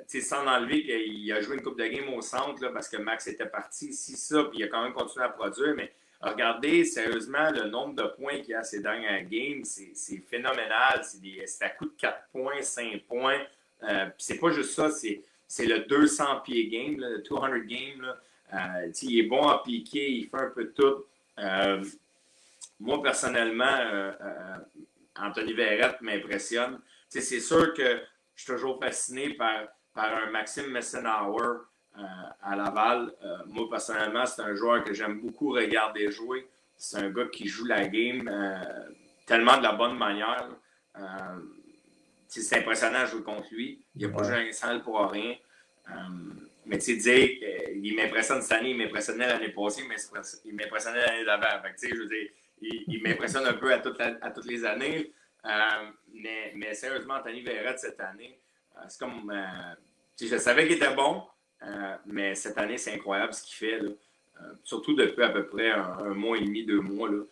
sans enlever qu'il a joué une coupe de game au centre, là, parce que Max était parti ici, ça, puis il a quand même continué à produire. Mais regardez, sérieusement, le nombre de points qu'il y a ces dernières games, c'est phénoménal. C'est à coup de 4 points, 5 points. C'est pas juste ça, c'est le 200 pieds game, là, le 200 game. Là. Il est bon à piquer, il fait un peu de tout. Moi, personnellement, Anthony Verrette m'impressionne. C'est sûr que je suis toujours fasciné par un Maxime Messenauer à Laval. Moi, personnellement, c'est un joueur que j'aime beaucoup regarder jouer. C'est un gars qui joue la game tellement de la bonne manière. C'est impressionnant de jouer contre lui. Il n'a pas joué un sale pour rien. Mais tu sais, dire qu'il m'impressionne cette année, il m'impressionnait l'année passée, mais il m'impressionnait l'année d'avant. Je veux dire, il m'impressionne un peu à toutes les années. Mais sérieusement, Anthony Verrette cette année, c'est comme. Je savais qu'il était bon, mais cette année, c'est incroyable ce qu'il fait. Là. Surtout depuis à peu près un mois et demi, 2 mois. Là,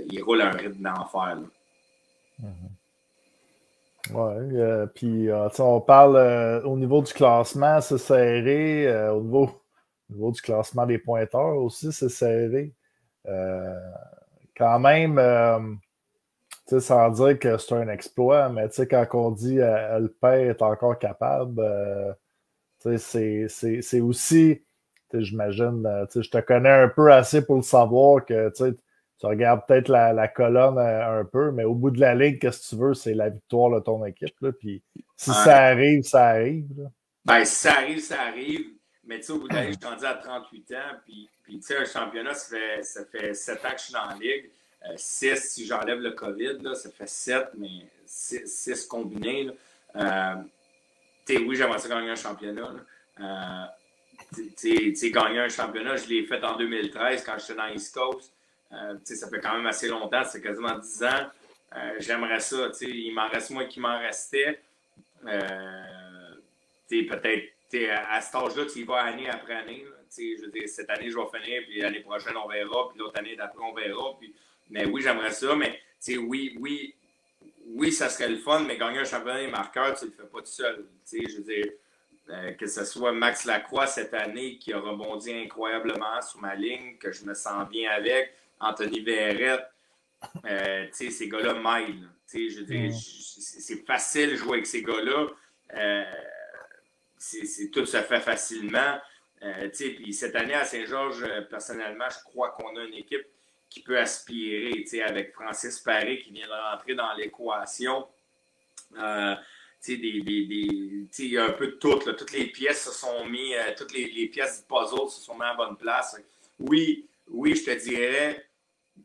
il roule à un rythme d'enfer. Oui, puis on parle au niveau du classement, c'est serré. Au niveau du classement des pointeurs aussi, c'est serré. Quand même, sans dire que c'est un exploit, mais quand on dit le père est encore capable, c'est aussi, j'imagine, je te connais un peu assez pour le savoir que tu regardes peut-être la colonne un peu, mais au bout de la ligue, qu'est-ce que tu veux? C'est la victoire de ton équipe. Là, puis si ça arrive, ça arrive. Là. Ben, si ça arrive, ça arrive. Mais tu sais, au bout de la ligue, je suis rendu à 38 ans. Puis tu sais, un championnat, ça fait 7 ans que je suis dans la ligue. 6 si j'enlève le COVID, là, ça fait 7, mais 6 combinés. Oui, j'aimerais ça gagner un championnat. Gagner un championnat, je l'ai fait en 2013 quand j'étais dans East Coast. Ça fait quand même assez longtemps, c'est quasiment 10 ans. J'aimerais ça. Il m'en reste moins qu'il m'en restait. Peut-être à cet âge-là, tu y vas année après année. Je veux dire, cette année, je vais finir, puis l'année prochaine, on verra, puis l'autre année d'après, on verra. Mais oui, j'aimerais ça, mais oui, ça serait le fun, mais gagner un championnat des marqueurs, tu ne le fais pas tout seul. Je veux dire, que ce soit Max Lacroix cette année qui a rebondi incroyablement sur ma ligne, que je me sens bien avec, Anthony Verrette, ces gars-là m'aident. Je veux dire, c'est facile de jouer avec ces gars-là. Tout se fait facilement. Puis cette année à Saint-Georges, personnellement, je crois qu'on a une équipe qui peut aspirer, avec Francis Paré qui vient de rentrer dans l'équation. Il y a un peu de tout. Là. Toutes les pièces se sont mis, toutes les pièces du puzzle se sont mises en bonne place. Oui, je te dirais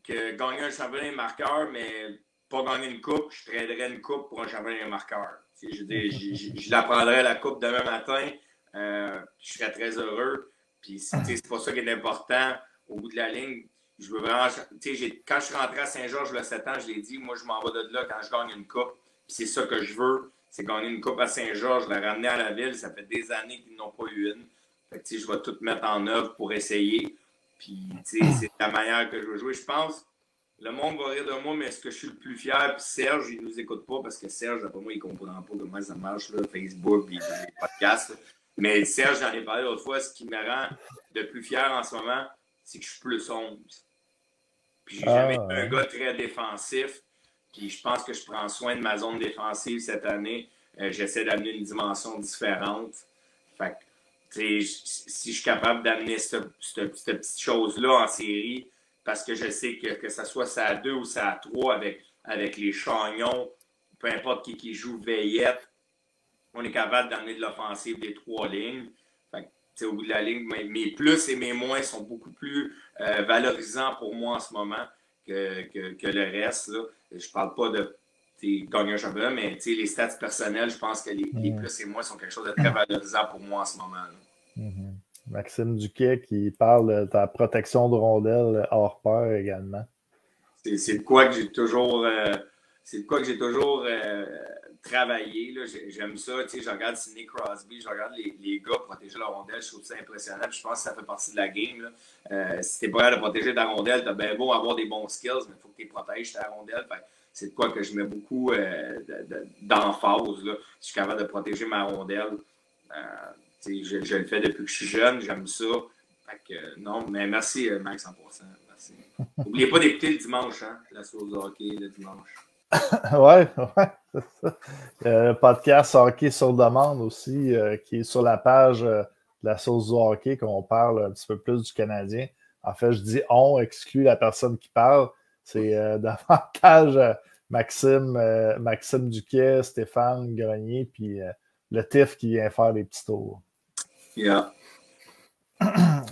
que gagner un championnat des marqueurs, mais pas gagner une coupe, je traderais une coupe pour un championnat des marqueurs. Je la prendrais la coupe demain matin, je serais très heureux. Puis c'est pas ça qui est important. Au bout de la ligne, je veux vraiment. Quand je suis rentré à Saint-Georges le 7 ans, je l'ai dit, moi je m'en vais de là quand je gagne une coupe. Puis c'est ça que je veux, c'est gagner une coupe à Saint-Georges, la ramener à la ville. Ça fait des années qu'ils n'ont pas eu une. Fait que, je vais tout mettre en œuvre pour essayer. Puis c'est la manière que je veux jouer. Je pense. Le monde va rire de moi, mais est-ce que je suis le plus fier? Puis Serge, il ne nous écoute pas parce que Serge, d'après moi, il ne comprend pas comment ça marche, là, Facebook et les podcasts. Là. Mais Serge, j'en ai parlé l'autre fois, ce qui me rend le plus fier en ce moment, c'est que je suis plus 11. Puis j'ai jamais été un gars très défensif. Puis je pense que je prends soin de ma zone défensive cette année. J'essaie d'amener une dimension différente. Fait que, si je suis capable d'amener cette petite chose-là en série, parce que je sais que ça soit ça à 2 ou ça à 3 avec les Chagnons, peu importe qui joue veillette, on est capable d'amener de l'offensive des 3 lignes. Fait que, au bout de la ligne, mes plus et mes moins sont beaucoup plus valorisants pour moi en ce moment que le reste. Là. Je parle pas de gagner un championnat, mais les stats personnels, je pense que les plus et moins sont quelque chose de très valorisant pour moi en ce moment. Là. Maxime Duquet qui parle de ta protection de rondelles hors pair également. C'est de quoi que j'ai toujours, travaillé. Là. J'aime ça. Je regarde Sidney Crosby, je regarde les gars protéger la rondelle. Je trouve ça impressionnant. Puis je pense que ça fait partie de la game. Là. Si tu n'es pas capable de protéger ta rondelle, tu as bien beau avoir des bons skills, mais il faut que tu protèges ta rondelle. Fait, c'est de quoi que je mets beaucoup d'emphase. Là. Si je suis capable de protéger ma rondelle, je le fais depuis que je suis jeune. J'aime ça. Fait que, non, mais merci, Max, 100%. Merci. N'oubliez pas d'écouter le dimanche, hein, la sauce de hockey le dimanche. Ouais, c'est ça. Le podcast Hockey sur demande aussi, qui est sur la page de la sauce du hockey, qu'on parle un petit peu plus du Canadien. En fait, je dis on, exclut la personne qui parle. C'est davantage Maxime Duquet, Stéphane Grenier, puis le TIF qui vient faire des petits tours. Yeah.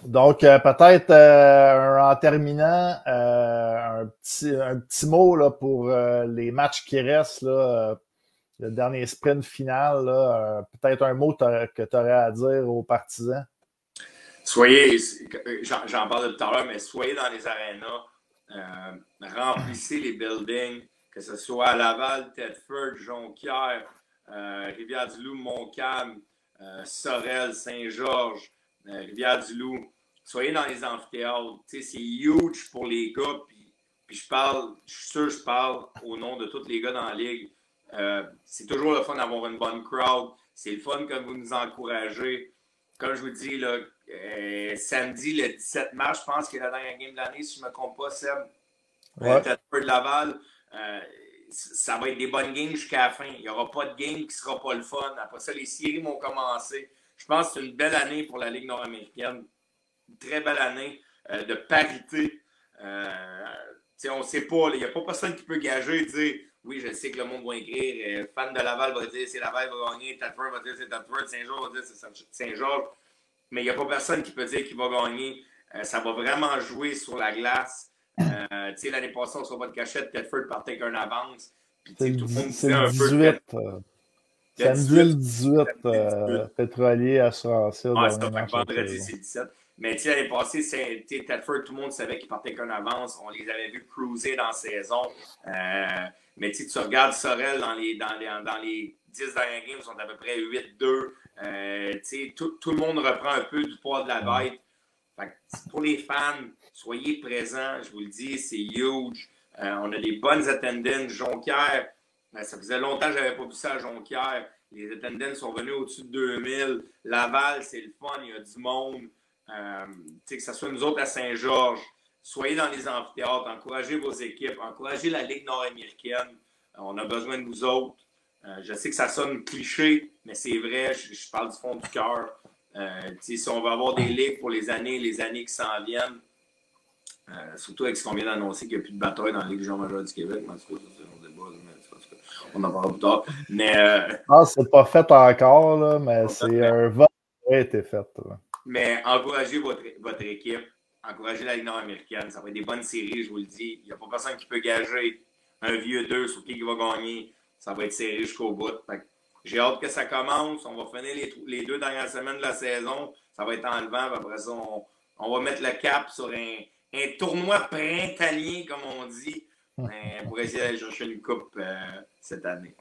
Donc, peut-être en terminant, un petit mot là, pour les matchs qui restent, là, le dernier sprint final. Là, peut-être un mot que tu aurais à dire aux partisans. Soyez, j'en parlais tout à l'heure, mais soyez dans les arénas, remplissez les buildings, que ce soit à Laval, Thetford, Jonquière, Rivière-du-Loup, Montcalm, Sorel, Saint-Georges, Rivière-du-Loup. Soyez dans les amphithéâtres. C'est huge pour les gars. Puis je suis sûr que je parle au nom de tous les gars dans la ligue. C'est toujours le fun d'avoir une bonne crowd. C'est le fun quand vous nous encouragez. Comme je vous dis, là, samedi, le 17 mars, je pense que la dernière game de l'année, si je ne me trompe pas, Seb, Thetford de Laval, ça va être des bonnes games jusqu'à la fin. Il n'y aura pas de game qui ne sera pas le fun. Après ça, les séries vont commencer. Je pense que c'est une belle année pour la Ligue nord-américaine. Une très belle année de parité. On ne sait pas. Il n'y a pas personne qui peut gager et dire oui, je sais que le monde va écrire. Fan de Laval va dire c'est Laval va gagner. Thetford va dire c'est Thetford. Saint-Georges va dire c'est Saint-Georges. Mais il n'y a pas personne qui peut dire qu'il va gagner. Ça va vraiment jouer sur la glace. L'année passée, on ne sera pas de cachette. Thetford partait avec un avance. Puis, tout le monde disait un peu. Samedi le 18, pétrolier assurantiel. Vendredi, c'est 17. Mais l'année passée, Thetford, tout le monde savait qu'il partait qu'un avance. On les avait vus cruiser dans la saison. Mais tu regardes Sorel dans les 10 dernières games, ils sont à peu près 8-2. Tout le monde reprend un peu du poids de la bête. Fait que pour les fans, soyez présents. Je vous le dis, c'est huge. On a des bonnes attendances. Jonquière, ça faisait longtemps que je n'avais pas vu ça à Jonquière. Les attendances sont venus au-dessus de 2000. Laval, c'est le fun, il y a du monde. Que ce soit nous autres à Saint-Georges, soyez dans les amphithéâtres, encouragez vos équipes, encouragez la Ligue nord-américaine. On a besoin de vous autres. Je sais que ça sonne cliché, mais c'est vrai, je parle du fond du cœur. Si on veut avoir des ligues pour les années qui s'en viennent, surtout avec ce qu'on vient d'annoncer qu'il n'y a plus de bataille dans la Ligue junior majeure du Québec, mais en tout cas, c'est un débat, on en parlera plus tard. Mais, c'est pas fait encore, là, mais c'est un vote qui a été fait. Là. Mais encouragez votre équipe, encouragez la Ligue nord-américaine. Ça va être des bonnes séries, je vous le dis. Il n'y a pas personne qui peut gager un vieux 2 sur qui va gagner. Ça va être serré jusqu'au bout. J'ai hâte que ça commence. On va finir les 2 dernières semaines de la saison. Ça va être enlevant. Après ça, on va mettre le cap sur un tournoi printanier, comme on dit, pour essayer d'aller chercher une coupe cette année.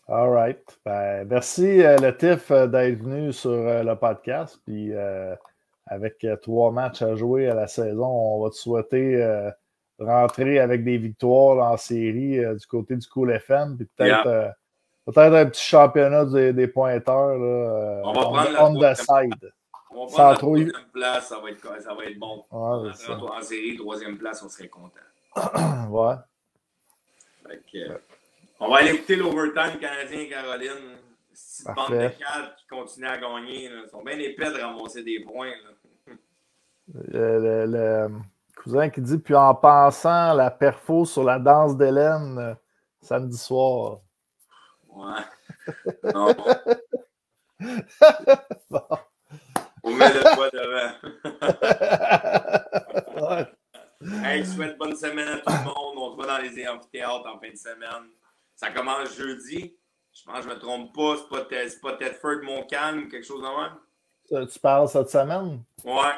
All right. Merci, Latif, d'être venu sur le podcast. Puis, avec 3 matchs à jouer à la saison, on va te souhaiter rentrer avec des victoires en série du côté du Cool FM. Puis peut-être un petit championnat des pointeurs. Là, on va prendre la troisième place. Ça va être bon. Ouais, en série, 3e place, on serait content. Ouais. On va aller écouter l'overtime canadien et Caroline. Cette bande de 4 qui continue à gagner. Là. Ils sont bien épais de ramasser des points. Là. Le cousin qui dit, puis en pensant la perfo sur la danse d'Hélène samedi soir. Ouais. Non. Bon. On met le doigt devant. Ouais. Hey, je souhaite bonne semaine à tout le monde. On se voit dans les amphithéâtres en fin de semaine. Ça commence jeudi. Je pense que je ne me trompe pas. C'est pas Thetford, Montcalm ou quelque chose de même. Tu parles cette semaine? Ouais.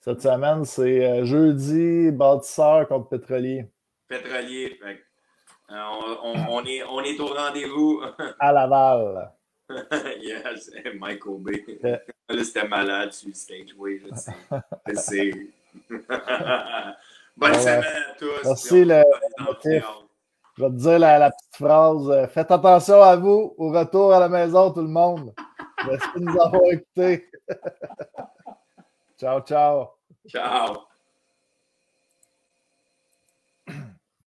Cette semaine, c'est jeudi, Bâtisseur contre Pétrolier. Pétrolier. Fait, on est au rendez-vous. À Laval. Yes, Michael B. Là, c'était malade sur le stage. Oui, je sais. Bonne semaine à tous. Merci, je vais te dire la petite phrase. Faites attention à vous. Au retour à la maison, tout le monde. Merci de nous avoir écoutés. Ciao, ciao. Ciao.